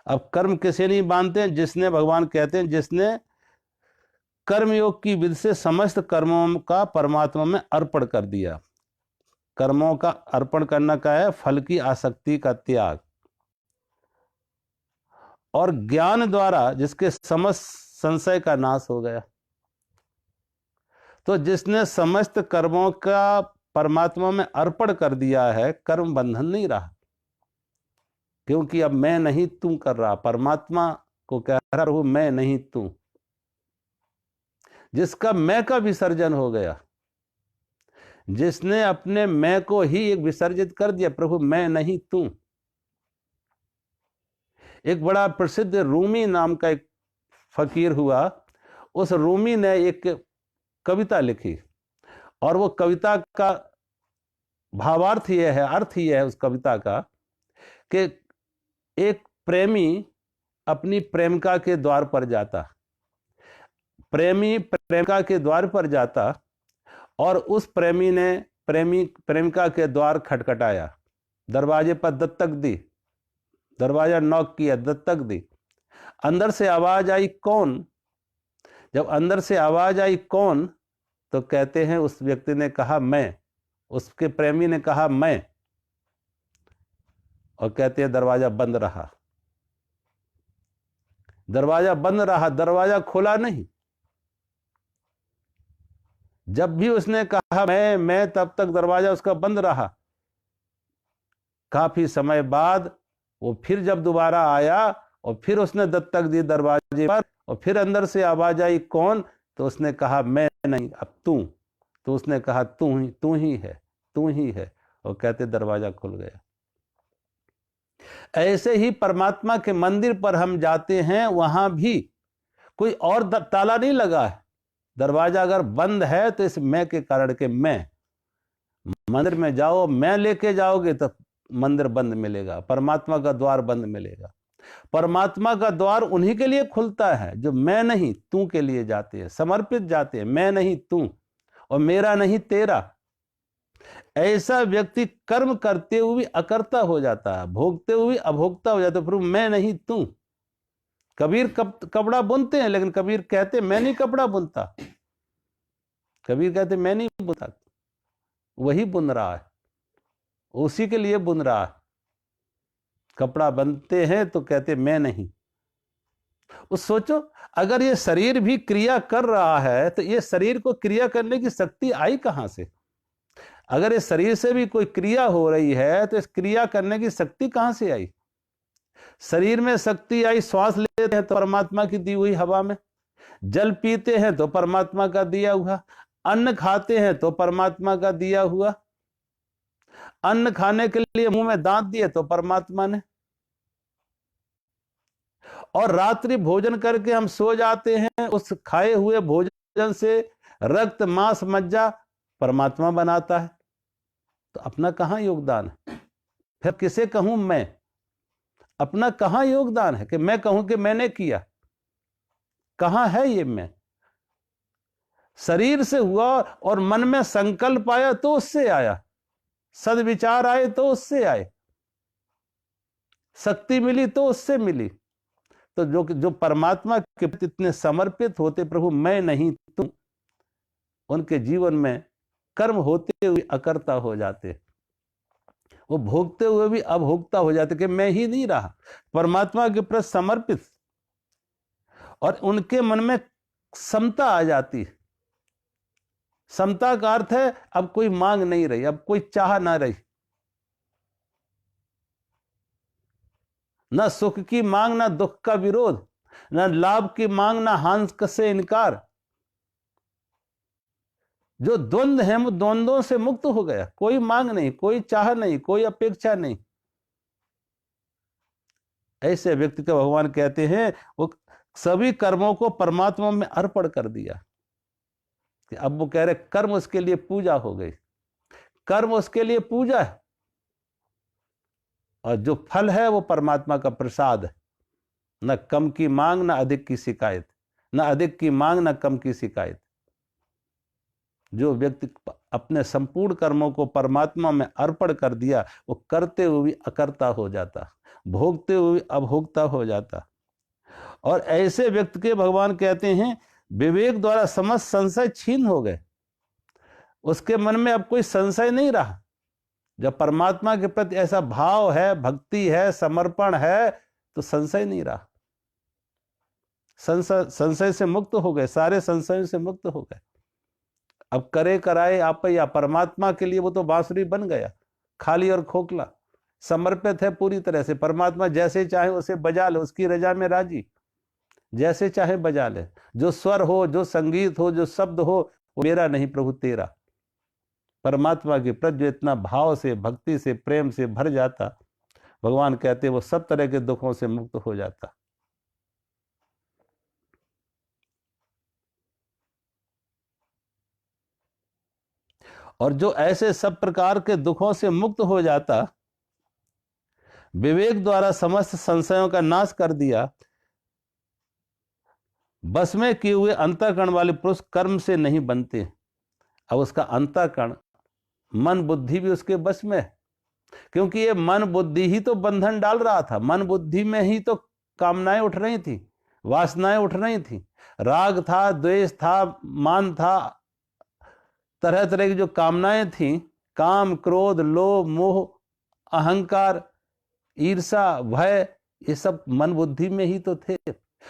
अब कर्म किसे नहीं बांधते हैं? जिसने, भगवान कहते हैं, जिसने कर्मयोग की विधि से समस्त कर्मों का परमात्मा में अर्पण कर दिया। कर्मों का अर्पण करना क्या है? फल की आसक्ति का त्याग। और ज्ञान द्वारा जिसके समस्त संशय का नाश हो गया। तो जिसने समस्त कर्मों का परमात्मा में अर्पण कर दिया है, कर्म बंधन नहीं रहा, क्योंकि अब मैं नहीं तू कर रहा, परमात्मा को कह रहा हूं मैं नहीं तू। जिसका मैं का विसर्जन हो गया, जिसने अपने मैं को ही एक विसर्जित कर दिया, प्रभु मैं नहीं तू। एक बड़ा प्रसिद्ध रूमी नाम का एक फकीर हुआ, उस रूमी ने एक कविता लिखी और वो कविता का भावार्थ यह है, अर्थ यह है उस कविता का कि एक प्रेमी अपनी प्रेमिका के द्वार पर जाता, प्रेमी प्रेमिका के द्वार पर जाता और उस प्रेमी ने प्रेमिका के द्वार खटखटाया, दरवाजे पर दस्तक दी, दरवाजा नॉक किया, दस्तक दी। अंदर से आवाज आई कौन? जब अंदर से आवाज आई कौन, तो कहते हैं उस व्यक्ति ने कहा मैं, उसके प्रेमी ने कहा मैं, और कहते हैं दरवाजा बंद रहा। दरवाजा बंद रहा, दरवाजा खुला नहीं। जब भी उसने कहा मैं, तब तक दरवाजा उसका बंद रहा। काफी समय बाद वो फिर जब दोबारा आया और फिर उसने दस्तक दी दरवाजे पर, और फिर अंदर से आवाज आई कौन? तो उसने कहा मैं नहीं, अब तू। तो उसने कहा तू ही है, तू ही है। और कहते दरवाजा खुल गया। ऐसे ही परमात्मा के मंदिर पर हम जाते हैं, वहां भी कोई और ताला नहीं लगा है। दरवाजा अगर बंद है तो इस मैं के कारण के मैं। मंदिर में जाओ, मैं लेके जाओगे तो मंदिर बंद मिलेगा, परमात्मा का द्वार बंद मिलेगा। परमात्मा का द्वार उन्हीं के लिए खुलता है जो मैं नहीं तू के लिए जाते हैं, समर्पित जाते हैं। मैं नहीं तू और मेरा नहीं तेरा। ऐसा व्यक्ति कर्म करते हुए भी अकर्ता हो जाता है, भोगते हुए अभोक्ता हो जाता है। प्रभु मैं नहीं तू। कबीर कपड़ा बुनते हैं, लेकिन कबीर कहते मैं नहीं कपड़ा बुनता। कबीर कहते मैं नहीं बुनता, वही बुन रहा है, उसी के लिए बुन रहा है। कपड़ा बनते हैं तो कहते मैं नहीं। उस सोचो, अगर ये शरीर भी क्रिया कर रहा है तो ये शरीर को क्रिया करने की शक्ति आई कहां से? अगर इस शरीर से भी कोई क्रिया हो रही है तो इस क्रिया करने की शक्ति कहां से आई? शरीर में शक्ति आई, श्वास लेते हैं तो परमात्मा की दी हुई हवा में, जल पीते हैं तो परमात्मा का दिया हुआ, अन्न खाते हैं तो परमात्मा का दिया हुआ। अन्न खाने के लिए मुंह में दांत दिए तो परमात्मा ने। और रात्रि भोजन करके हम सो जाते हैं, उस खाए हुए भोजन से रक्त मांस मज्जा परमात्मा बनाता है। तो अपना कहां योगदान है? फिर किसे कहूं मैं? अपना कहां योगदान है कि मैं कहूं कि मैंने किया? कहां है ये मैं? शरीर से हुआ और मन में संकल्प आया तो उससे आया, सद्विचार आए तो उससे आए, शक्ति मिली तो उससे मिली। तो जो परमात्मा के प्रति इतने समर्पित होते, प्रभु मैं नहीं तू, उनके जीवन में कर्म होते हुए अकर्ता हो जाते, वो भोगते हुए भी अभोक्ता हो जाते कि मैं ही नहीं रहा, परमात्मा के प्रति समर्पित। और उनके मन में समता आ जाती। समता का अर्थ है अब कोई मांग नहीं रही, अब कोई चाह ना रही, ना सुख की मांग, ना दुख का विरोध, ना लाभ की मांग, ना हांस से इनकार। जो द्वंद्व है वो द्वंद्वों से मुक्त हो गया। कोई मांग नहीं, कोई चाह नहीं, कोई अपेक्षा नहीं। ऐसे व्यक्ति को भगवान कहते हैं वो सभी कर्मों को परमात्मा में अर्पण कर दिया। कि अब वो कह रहे कर्म उसके लिए पूजा हो गई, कर्म उसके लिए पूजा है, और जो फल है वो परमात्मा का प्रसाद है। न कम की मांग, न अधिक की शिकायत, न अधिक की मांग, न कम की शिकायत। जो व्यक्ति अपने संपूर्ण कर्मों को परमात्मा में अर्पण कर दिया, वो करते हुए भी अकर्ता हो जाता, भोगते हुए भी अभोक्ता हो जाता। और ऐसे व्यक्ति के भगवान कहते हैं विवेक द्वारा समस्त संशय छीन हो गए। उसके मन में अब कोई संशय नहीं रहा। जब परमात्मा के प्रति ऐसा भाव है, भक्ति है, समर्पण है, तो संशय नहीं रहा। संशय से मुक्त हो गए, सारे संशयों से मुक्त हो गए। अब करे कराए आप या परमात्मा के लिए वो तो बांसुरी बन गया, खाली और खोखला। समर्पित है पूरी तरह से, परमात्मा जैसे चाहे उसे बजा ले, उसकी रजा में राजी, जैसे चाहे बजा ले। जो स्वर हो, जो संगीत हो, जो शब्द हो, वो मेरा नहीं प्रभु तेरा। परमात्मा के प्रति जो इतना भाव से, भक्ति से, प्रेम से भर जाता, भगवान कहते वो सब तरह के दुखों से मुक्त हो जाता। और जो ऐसे सब प्रकार के दुखों से मुक्त हो जाता, विवेक द्वारा समस्त संशयों का नाश कर दिया, बस में किए हुए अंतःकरण वाले पुरुष कर्म से नहीं बनते। अब उसका अंतःकरण, मन बुद्धि भी उसके बस में है, क्योंकि ये मन बुद्धि ही तो बंधन डाल रहा था। मन बुद्धि में ही तो कामनाएं उठ रही थी, वासनाएं उठ रही थी, राग था, द्वेष था, मान था, तरह तरह की जो कामनाएं थी, काम, क्रोध, लोभ, मोह, अहंकार, ईर्षा, भय, ये सब मन बुद्धि में ही तो थे।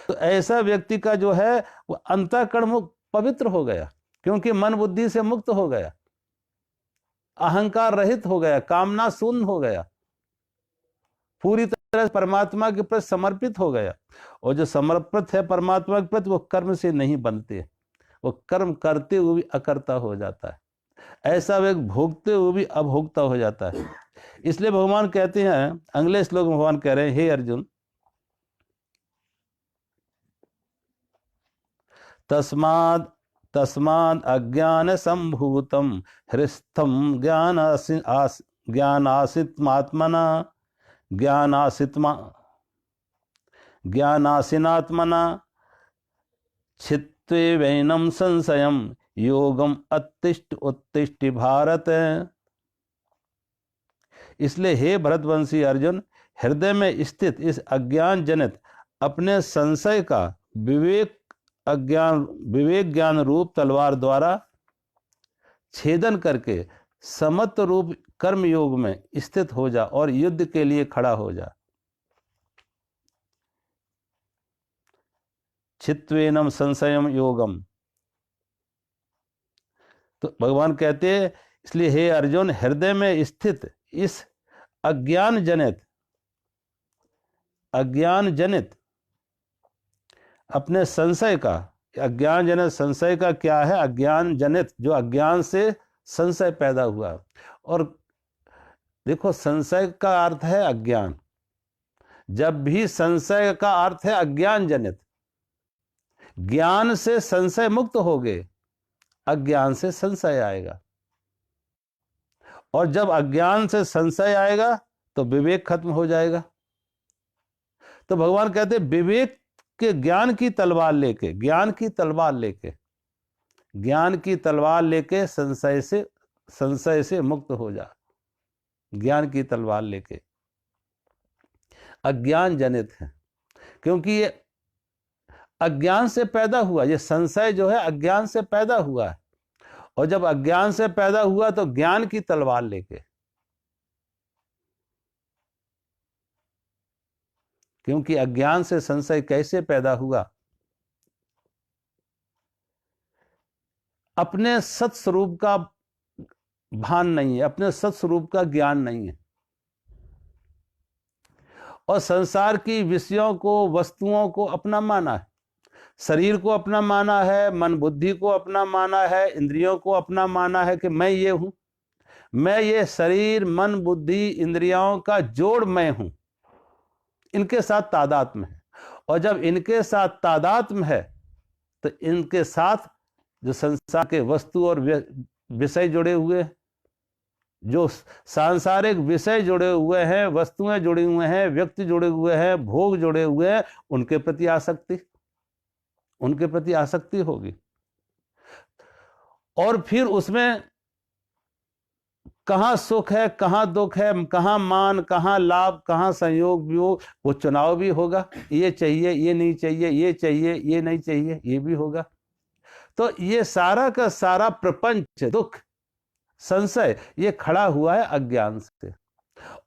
तो ऐसा व्यक्ति का जो है वो अंतःकरण पवित्र हो गया, क्योंकि मन बुद्धि से मुक्त हो गया, अहंकार रहित हो गया, कामना शून्य हो गया, पूरी तरह परमात्मा के प्रति समर्पित हो गया। और जो समर्पित है परमात्मा के प्रति, वो कर्म से नहीं बनते, वो कर्म करते हुए भी अकर्ता हो जाता है, ऐसा व्यक्ति भोगते हुए भी अभोक्ता हो जाता है। इसलिए भगवान कहते हैं, अगले श्लोक में भगवान कह रहे हैं, हे अर्जुन, तस्माद तस्माद अज्ञान संभूतम हृस्थम ज्ञानासितमात्मना ज्ञानासिनात्मना छित्त्वे वैनम संशयम योगम उत्तिष्ठ उत्तिष्ठ भारत। इसलिए हे भरतवंशी अर्जुन, हृदय में स्थित इस अज्ञान जनित अपने संशय का विवेक ज्ञान रूप तलवार द्वारा छेदन करके समत्व रूप कर्म योग में स्थित हो जा और युद्ध के लिए खड़ा हो जा। छित्त्वेनम संशयम योगम। तो भगवान कहते हैं, इसलिए हे अर्जुन, हृदय में स्थित इस अज्ञान जनित अपने संशय का, अज्ञान जनित संशय का क्या है? अज्ञान जनित, जो अज्ञान से संशय पैदा हुआ। और देखो, संशय का अर्थ है अज्ञान। जब भी संशय का अर्थ है अज्ञान जनित, ज्ञान से संशय मुक्त हो गए, अज्ञान से संशय आएगा, और जब अज्ञान से संशय आएगा तो विवेक खत्म हो जाएगा। तो भगवान कहते हैं, विवेक के ज्ञान की तलवार लेके संशय से मुक्त हो जा। ज्ञान की तलवार लेके, अज्ञान जनित है, क्योंकि ये अज्ञान से पैदा हुआ, ये संशय जो है अज्ञान से पैदा हुआ है। और जब अज्ञान से पैदा हुआ तो ज्ञान की तलवार लेके, क्योंकि अज्ञान से संशय कैसे पैदा हुआ? अपने सत्स्वरूप का भान नहीं है, अपने सत्स्वरूप का ज्ञान नहीं है, और संसार की विषयों को, वस्तुओं को अपना माना है। शरीर को अपना माना है, मन बुद्धि को अपना माना है, इंद्रियों को अपना माना है कि मैं ये हूं, मैं ये शरीर मन बुद्धि इंद्रियों का जोड़ मैं हूं। इनके साथ तादात्म्य है, और जब इनके साथ तादात्म्य है तो इनके साथ जो संसार के वस्तु और विषय जुड़े हुए, जो सांसारिक विषय जुड़े हुए हैं, वस्तुएं जुड़े हुए हैं, व्यक्ति जुड़े हुए हैं, भोग जुड़े हुए हैं, उनके प्रति आसक्ति होगी। और फिर उसमें कहां सुख है, कहां दुख है, कहां मान, कहां लाभ, कहां संयोग भी हो, वो चुनाव भी होगा। ये चाहिए, ये नहीं चाहिए, ये चाहिए, ये नहीं चाहिए, ये भी होगा। तो ये सारा का सारा प्रपंच, दुख, संशय, ये खड़ा हुआ है अज्ञान से।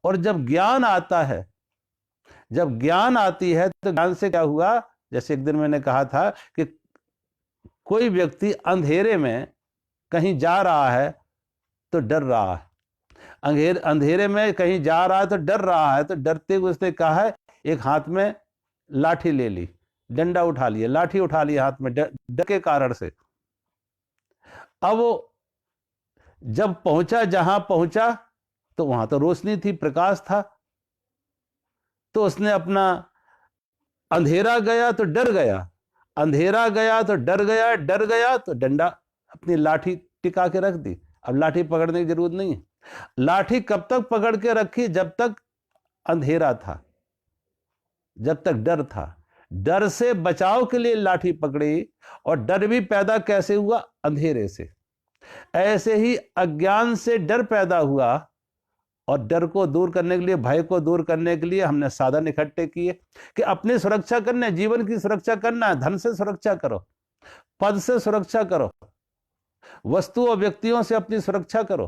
और जब ज्ञान आता है, जब ज्ञान आती है, तो ज्ञान से क्या हुआ? जैसे एक दिन मैंने कहा था कि कोई व्यक्ति अंधेरे में कहीं जा रहा है तो डर रहा है, अंधेरे में कहीं जा रहा है तो डर रहा है, तो डरते हुए उसने कहा है, एक हाथ में लाठी ले ली, डंडा उठा लिया, लाठी उठा लिया हाथ में, डर के कारण से। अब वो जब पहुंचा, जहां पहुंचा, तो वहां तो रोशनी थी, प्रकाश था, तो उसने अपना, अंधेरा गया तो डर गया, अंधेरा गया तो डर गया, डर गया तो डंडा, अपनी लाठी टिका के रख दी। अब लाठी पकड़ने की जरूरत नहीं है। लाठी कब तक पकड़ के रखी? जब तक अंधेरा था, जब तक डर था। डर से बचाव के लिए लाठी पकड़ी, और डर भी पैदा कैसे हुआ? अंधेरे से। ऐसे ही अज्ञान से डर पैदा हुआ, और डर को दूर करने के लिए, भय को दूर करने के लिए हमने साधन इकट्ठे किए कि अपनी सुरक्षा करना है, जीवन की सुरक्षा करना है। धन से सुरक्षा करो, पद से सुरक्षा करो, वस्तु और व्यक्तियों से अपनी सुरक्षा करो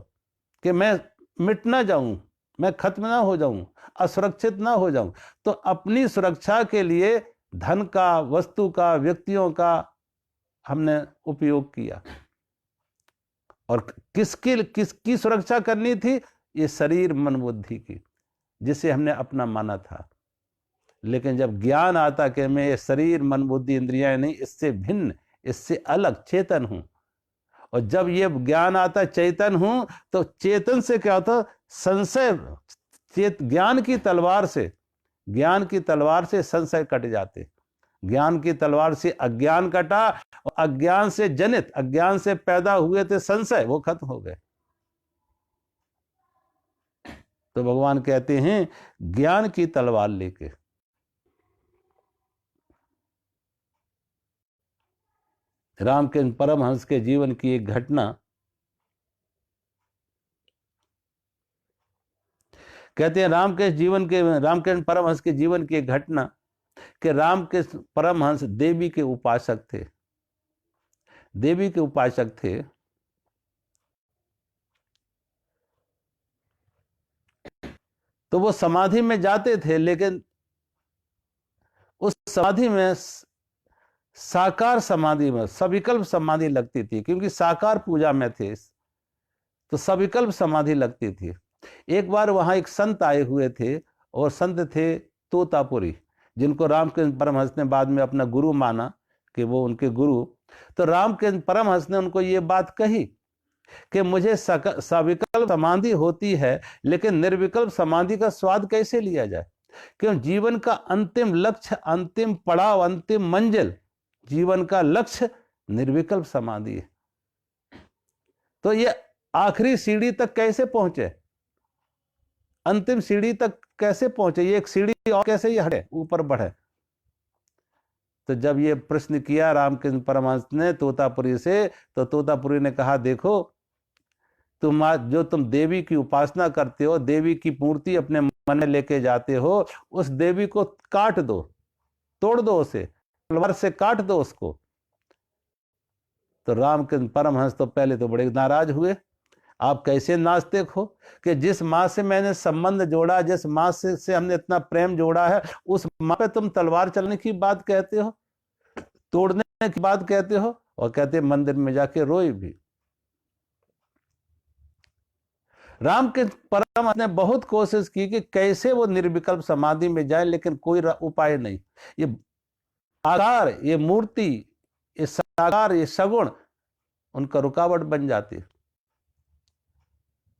कि मैं मिट ना जाऊं, मैं खत्म ना हो जाऊं, असुरक्षित ना हो जाऊं। तो अपनी सुरक्षा के लिए धन का, वस्तु का, व्यक्तियों का हमने उपयोग किया। और किसकी सुरक्षा करनी थी? ये शरीर मन बुद्धि की, जिसे हमने अपना माना था। लेकिन जब ज्ञान आता कि मैं ये शरीर मन बुद्धि इंद्रियां नहीं, इससे भिन्न इससे अलग चेतन हूं। और जब ये ज्ञान आता है चेतन हूं, तो चेतन से क्या होता? संशय, ज्ञान की तलवार से, ज्ञान की तलवार से संशय कट जाते। ज्ञान की तलवार से अज्ञान कटा, और अज्ञान से जनित, अज्ञान से पैदा हुए थे संशय, वो खत्म हो गए। तो भगवान कहते हैं ज्ञान की तलवार लेके। रामकृष्ण परमहंस के जीवन की एक घटना, कहते हैं रामकृष्ण परमहंस के जीवन की एक घटना कि रामकृष्ण परमहंस देवी के उपासक थे। देवी के उपासक थे। तो वो समाधि में जाते थे, लेकिन उस समाधि में, साकार समाधि में सविकल्प समाधि लगती थी, क्योंकि साकार पूजा में थे, तो सविकल्प समाधि लगती थी। एक बार वहां एक संत आए हुए थे, और संत थे तोतापुरी, जिनको रामकृष्ण परमहंस ने बाद में अपना गुरु माना, कि वो उनके गुरु। तो रामकृष्ण परमहंस ने उनको ये बात कही कि मुझे सविकल्प समाधि होती है, लेकिन निर्विकल्प समाधि का स्वाद कैसे लिया जाए? क्यों? जीवन का अंतिम लक्ष्य, अंतिम पड़ाव, अंतिम मंजिल, जीवन का लक्ष्य निर्विकल्प समाधि है। तो ये आखिरी सीढ़ी तक कैसे पहुंचे? अंतिम सीढ़ी तक कैसे पहुंचे? ये एक सीढ़ी और कैसे ये हटे, ऊपर बढ़े? तो जब ये प्रश्न किया रामकृष्ण परमहंस ने तोतापुरी से, तो तोतापुरी ने कहा, देखो, तुम देवी की उपासना करते हो, देवी की मूर्ति अपने मन में लेके जाते हो, उस देवी को काट दो, तोड़ दो, उसे तलवार से काट दो उसको। तो रामकृष्ण परमहंस तो पहले तो बड़े नाराज हुए। आप कैसे नास्तिक हो कि जिस माँ से मैंने संबंध जोड़ा, जिस माँ से हमने इतना प्रेम जोड़ा है, उस माँ पे तुम तलवार चलने की बात कहते हो, तोड़ने की बात कहते हो? और कहते मंदिर में जाके रोए भी। रामकृष्ण परमहंस ने बहुत कोशिश की कि कैसे वो निर्विकल्प समाधि में जाए, लेकिन कोई उपाय नहीं। ये आकार, ये मूर्ति, ये साकार, ये सगुण उनका रुकावट बन जाती।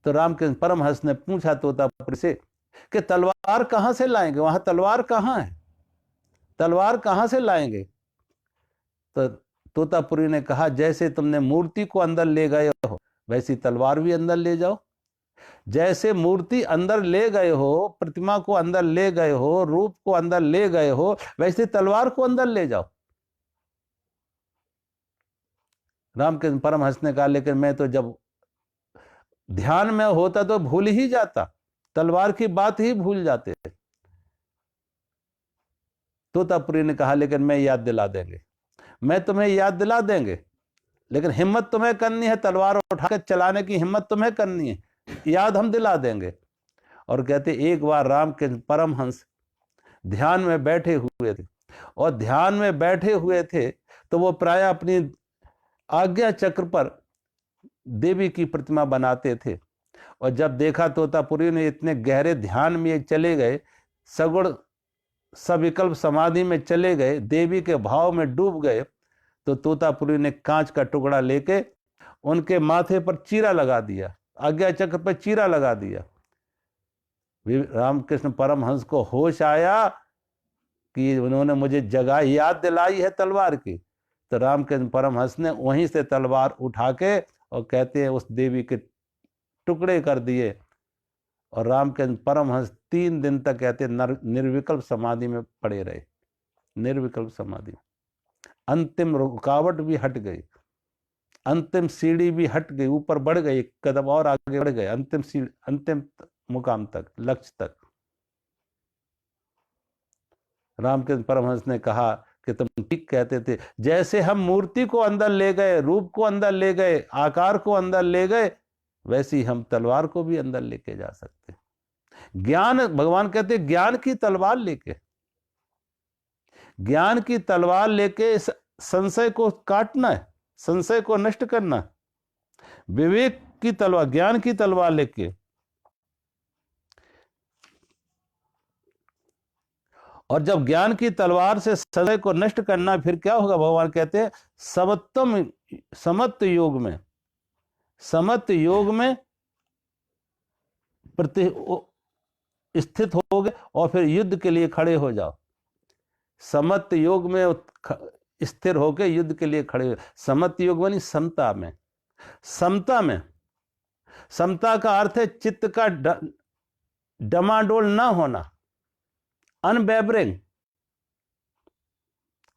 तो रामकृष्ण परमहंस ने पूछा तोतापुरी से कि तलवार कहां से लाएंगे? वहां तलवार कहां है? तलवार कहां से लाएंगे? तो तोतापुरी ने कहा, जैसे तुमने मूर्ति को अंदर ले गए हो, वैसी तलवार भी अंदर ले जाओ। जैसे मूर्ति अंदर ले गए हो, प्रतिमा को अंदर ले गए हो, रूप को अंदर ले गए हो, वैसे तलवार को अंदर ले जाओ। रामकृष्ण परमहंस ने कहा, लेकिन मैं तो जब ध्यान में होता तो भूल ही जाता, तलवार की बात ही भूल जाते। तोतापुरी ने कहा, लेकिन मैं याद दिला देंगे, मैं तुम्हें याद दिला देंगे, लेकिन हिम्मत तुम्हें करनी है, तलवार उठाकर चलाने की हिम्मत तुम्हें करनी है, याद हम दिला देंगे। और कहते एक बार रामकृष्ण परमहंस ध्यान में बैठे हुए थे, और ध्यान में बैठे हुए थे तो वो प्राय अपनी आज्ञा चक्र पर देवी की प्रतिमा बनाते थे। और जब देखा तोतापुरी ने इतने गहरे ध्यान में चले गए, सगुण सविकल्प समाधि में चले गए, देवी के भाव में डूब गए, तो तोतापुरी ने कांच का टुकड़ा लेके उनके माथे पर चीरा लगा दिया, आज्ञा चक्र पर चीरा लगा दिया। रामकृष्ण परमहंस को होश आया कि उन्होंने मुझे जगह याद दिलाई है तलवार की। तो रामकृष्ण परमहंस ने वहीं से तलवार उठा के, और कहते हैं उस देवी के टुकड़े कर दिए। और रामकृष्ण परमहंस 3 दिन तक कहते निर्विकल्प समाधि में पड़े रहे, निर्विकल्प समाधि। अंतिम रुकावट भी हट गई, अंतिम सीढ़ी भी हट गई, ऊपर बढ़ गई, एक कदम और आगे बढ़ गए, अंतिम सीढ़ी, अंतिम मुकाम तक, लक्ष्य तक। रामकृष्ण परमहंस ने कहा कि तुम ठीक कहते थे, जैसे हम मूर्ति को अंदर ले गए, रूप को अंदर ले गए, आकार को अंदर ले गए, वैसे ही हम तलवार को भी अंदर लेके जा सकते। ज्ञान, भगवान कहते ज्ञान की तलवार लेके, ज्ञान की तलवार लेके इस संशय को काटना है, संशय को नष्ट करना। विवेक की तलवार, ज्ञान की तलवार लेके, और जब ज्ञान की तलवार से सदै को नष्ट करना, फिर क्या होगा? भगवान कहते हैं समत्व योग में प्रति स्थित हो गए और फिर युद्ध के लिए खड़े हो जाओ। समत्व योग में स्थिर होकर युद्ध के लिए खड़े हो। समत्व योग यानी समता में। समता का अर्थ है चित्त का डमाडोल ना होना, अनवेबरिंग,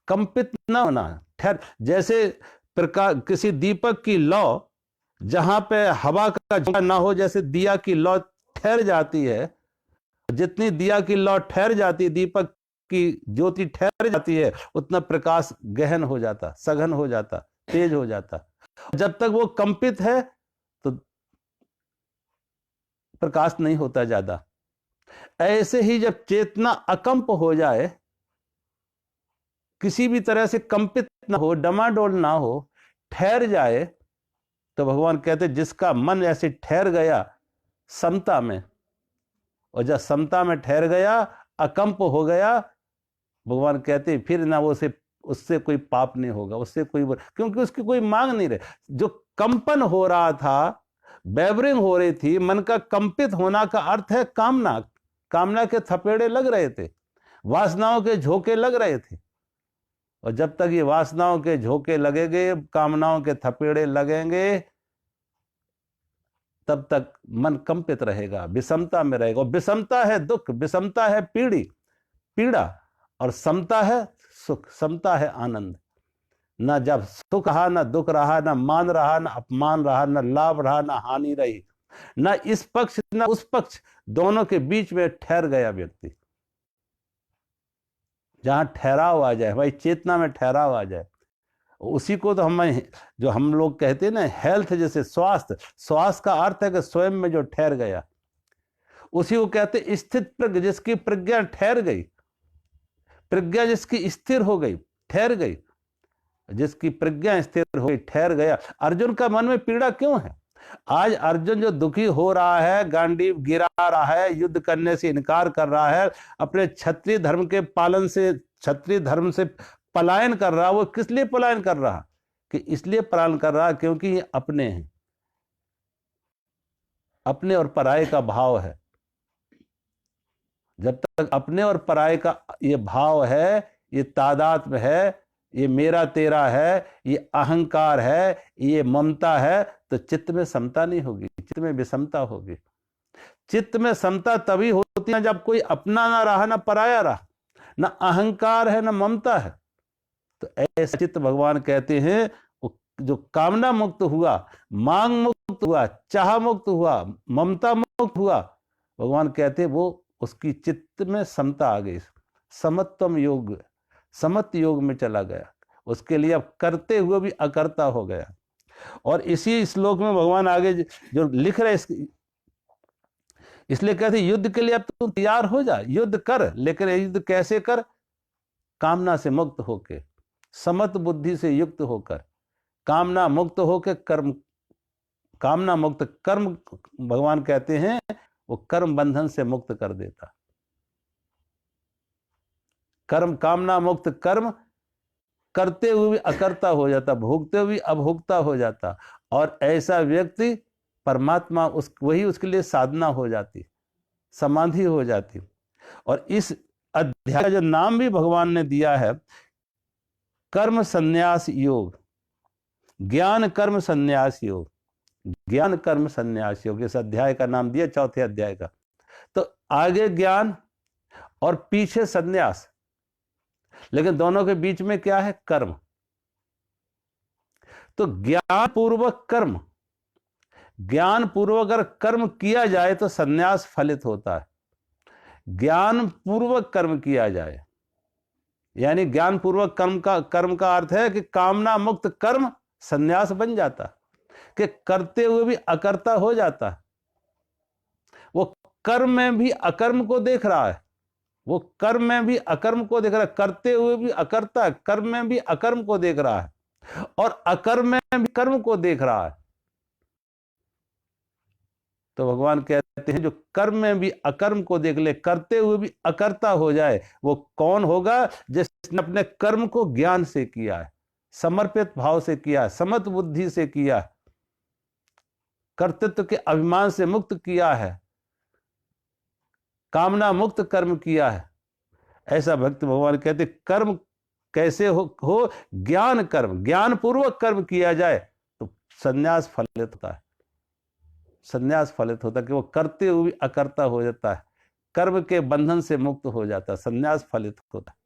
कंपित ना होना, ठहर। जैसे प्रकाश, किसी दीपक की लौ जहां पे हवा का झोंका ना हो, जैसे दिया की लौ ठहर जाती है, जितनी दिया की लौ ठहर जाती है, दीपक की ज्योति ठहर जाती है, उतना प्रकाश गहन हो जाता, सघन हो जाता, तेज हो जाता। जब तक वो कंपित है तो प्रकाश नहीं होता ज्यादा। ऐसे ही जब चेतना अकंप हो जाए, किसी भी तरह से कंपित ना हो, डमाडोल ना हो, ठहर जाए, तो भगवान कहते जिसका मन ऐसे ठहर गया समता में, और जब समता में ठहर गया, अकंप हो गया, भगवान कहते फिर ना वो उससे कोई पाप नहीं होगा, उससे कोई, क्योंकि उसकी कोई मांग नहीं रहे। जो कंपन हो रहा था, बेवरिंग हो रही थी, मन का कंपित होना का अर्थ है कामना। कामना के थपेड़े लग रहे थे, वासनाओं के झोंके लग रहे थे, और जब तक ये वासनाओं के झोंके लगेंगे, कामनाओं के थपेड़े लगेंगे, तब तक मन कंपित रहेगा, विषमता में रहेगा। और विषमता है दुख, विषमता है पीड़ा, और समता है सुख, समता है आनंद। ना जब सुख रहा, ना दुख रहा, ना मान रहा, ना अपमान रहा, ना लाभ रहा, ना हानि रही, ना इस पक्ष ना उस पक्ष, दोनों के बीच में ठहर गया व्यक्ति। जहां ठहराव आ जाए, भाई चेतना में ठहराव आ जाए, उसी को तो जो हम लोग कहते हैं ना हेल्थ, जैसे स्वास्थ्य का अर्थ है कि स्वयं में जो ठहर गया, उसी को कहते स्थित प्रज्ञ, जिसकी प्रज्ञा ठहर गई, प्रज्ञा जिसकी स्थिर हो गई, ठहर गई, जिसकी प्रज्ञा स्थिर हो गई, ठहर गया। अर्जुन का मन में पीड़ा क्यों है? आज अर्जुन जो दुखी हो रहा है, गांडीव गिरा रहा है, युद्ध करने से इनकार कर रहा है, अपने क्षत्रिय धर्म के पालन से, क्षत्रिय धर्म से पलायन कर रहा, वो किस लिए पलायन कर रहा? कि इसलिए पलायन कर रहा क्योंकि ये अपने हैं, अपने और पराये का भाव है। जब तक अपने और पराये का ये भाव है, ये तादात्म्य है, ये मेरा तेरा है, ये अहंकार है, ये ममता है, तो चित्त में समता नहीं होगी, चित्त में विषमता होगी। चित्त में समता तभी होती है जब कोई अपना ना रहा, ना पराया रहा, ना अहंकार है, ना ममता है। तो ऐसा चित्त भगवान कहते हैं जो कामना मुक्त हुआ, मांग मुक्त हुआ, चाह मुक्त हुआ, ममता मुक्त हुआ, भगवान कहते हैं वो उसकी चित्त में समता आ गई, समत्व योग में चला गया। उसके लिए अब करते हुए भी अकर्ता हो गया। और इसी श्लोक में भगवान आगे जो लिख रहे, इसलिए कहते युद्ध के लिए अब तू तैयार हो जा, युद्ध कर, लेकिन युद्ध कैसे कर? कामना से मुक्त होके, समत बुद्धि से युक्त होकर, कामना मुक्त होकर कर्म, कामना मुक्त कर्म, भगवान कहते हैं वो कर्म बंधन से मुक्त कर देता। कर्म, कामना मुक्त कर्म करते हुए भी अकर्ता हो जाता, भोगते हुए भी अभोक्ता हो जाता, और ऐसा व्यक्ति परमात्मा वही उसके लिए साधना हो जाती, समाधि हो जाती। और इस अध्याय का जो नाम भी भगवान ने दिया है, कर्म संन्यास योग, ज्ञान कर्म संन्यास योग, ज्ञान कर्म संन्यास योग, इस अध्याय का नाम दिया, चौथे अध्याय का। तो आगे ज्ञान और पीछे संन्यास, लेकिन दोनों के बीच में क्या है? कर्म। तो ज्ञान पूर्वक कर्म, ज्ञान पूर्वक अगर कर्म किया जाए तो संन्यास फलित होता है। ज्ञान पूर्वक कर्म किया जाए, यानी ज्ञान पूर्वक कर्म का अर्थ है कि कामना मुक्त कर्म संन्यास बन जाता, कि करते हुए भी अकर्ता हो जाता। वो कर्म में भी अकर्म को देख रहा है, वो कर्म में भी अकर्म को देख रहा है, करते हुए भी अकर्ता है, कर्म में भी अकर्म को देख रहा है, और अकर्म में भी कर्म को देख रहा है। तो भगवान कहते हैं जो कर्म में भी अकर्म को देख ले, करते हुए भी अकर्ता हो जाए, वो कौन होगा? जिसने अपने कर्म को ज्ञान से किया है, समर्पित भाव से किया है, समत बुद्धि से किया है, कर्तृत्व के अभिमान से मुक्त किया है, कामना मुक्त कर्म किया है। ऐसा भक्त भगवान कहते कर्म कैसे हो ज्ञान कर्म, ज्ञान पूर्वक कर्म किया जाए तो संन्यास फलित होता है। संन्यास फलित होता है कि वो करते हुए भी अकर्ता हो जाता है, कर्म के बंधन से मुक्त हो जाता है, संन्यास फलित होता है।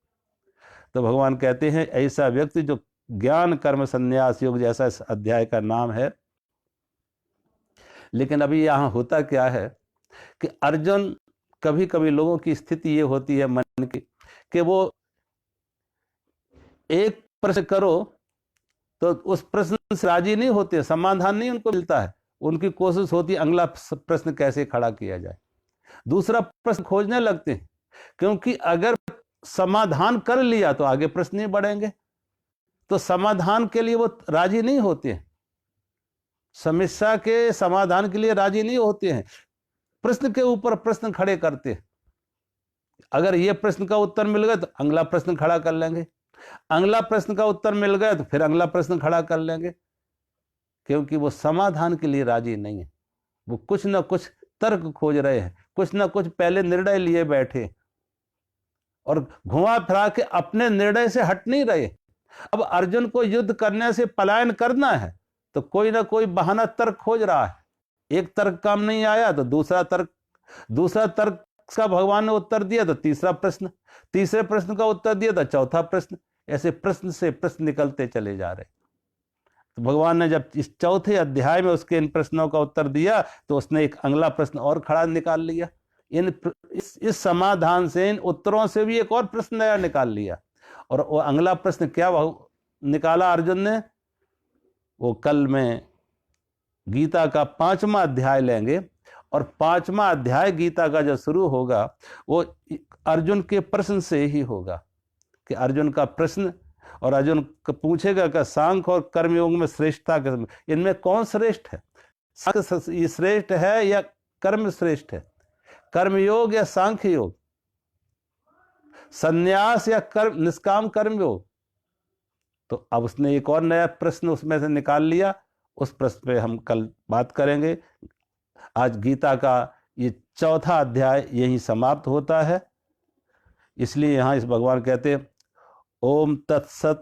तो भगवान कहते हैं ऐसा व्यक्ति जो ज्ञान कर्म संन्यास योग, जैसा इस अध्याय का नाम है। लेकिन अभी यहां होता क्या है कि अर्जुन, कभी कभी लोगों की स्थिति ये होती है मन की कि वो एक प्रश्न करो तो उस प्रश्न से राजी नहीं होते, समाधान नहीं उनको मिलता है, उनकी कोशिश होती है अगला प्रश्न कैसे खड़ा किया जाए, दूसरा प्रश्न खोजने लगते हैं, क्योंकि अगर समाधान कर लिया तो आगे प्रश्न नहीं बढ़ेंगे, तो समाधान के लिए वो राजी नहीं होते हैं, समस्या के समाधान के लिए राजी नहीं होते हैं, प्रश्न के ऊपर प्रश्न खड़े करते हैं। अगर ये प्रश्न का उत्तर मिल गया तो अगला प्रश्न खड़ा कर लेंगे, अगला प्रश्न का उत्तर मिल गया तो फिर अगला प्रश्न खड़ा कर लेंगे, क्योंकि वो समाधान के लिए राजी नहीं है, वो कुछ ना कुछ तर्क खोज रहे हैं, कुछ ना कुछ पहले निर्णय लिए बैठे और घुमा फिरा के अपने निर्णय से हट नहीं रहे। अब अर्जुन को युद्ध करने से पलायन करना है तो कोई ना कोई बहाना तर्क खोज रहा है, एक तर्क काम नहीं आया तो दूसरा तर्क का भगवान ने उत्तर दिया तो तीसरा प्रश्न, तीसरे प्रश्न का उत्तर दिया तो चौथा प्रश्न, ऐसे प्रश्न से प्रश्न निकलते चले जा रहे। तो भगवान ने जब इस चौथे अध्याय में उसके इन प्रश्नों का उत्तर दिया तो उसने एक अगला प्रश्न और खड़ा निकाल लिया, इस समाधान से, इन उत्तरों से भी एक और प्रश्न नया निकाल लिया। और वो अगला प्रश्न क्या निकाला अर्जुन ने, वो कल में गीता का 5वां अध्याय लेंगे और 5वां अध्याय गीता का जो शुरू होगा वो अर्जुन के प्रश्न से ही होगा कि अर्जुन का प्रश्न, और अर्जुन पूछेगा कि सांख्य और कर्मयोग में श्रेष्ठता इनमें कौन श्रेष्ठ है, सांख्य श्रेष्ठ है या कर्म श्रेष्ठ है, कर्मयोग या सांख्य योग, संन्यास या कर्म निष्काम कर्मयोग। तो अब उसने एक और नया प्रश्न उसमें से निकाल लिया, उस प्रश्न पे हम कल बात करेंगे। आज गीता का ये चौथा अध्याय यहीं समाप्त होता है, इसलिए यहाँ इस भगवान कहते ओम तत्सत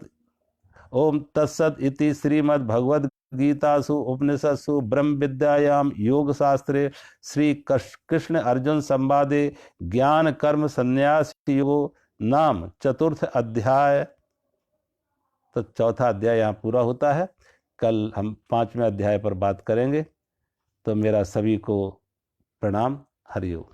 इति श्रीमद् भगवद गीतासु उपनिषत्सु ब्रह्म विद्यायाम योग शास्त्रे श्री कृष्ण अर्जुन संवादे ज्ञान कर्म संन्यास योगो नाम चतुर्थ अध्याय। तो चौथा अध्याय यहाँ पूरा होता है, कल हम 5वें अध्याय पर बात करेंगे। तो मेरा सभी को प्रणाम, हरि ओम।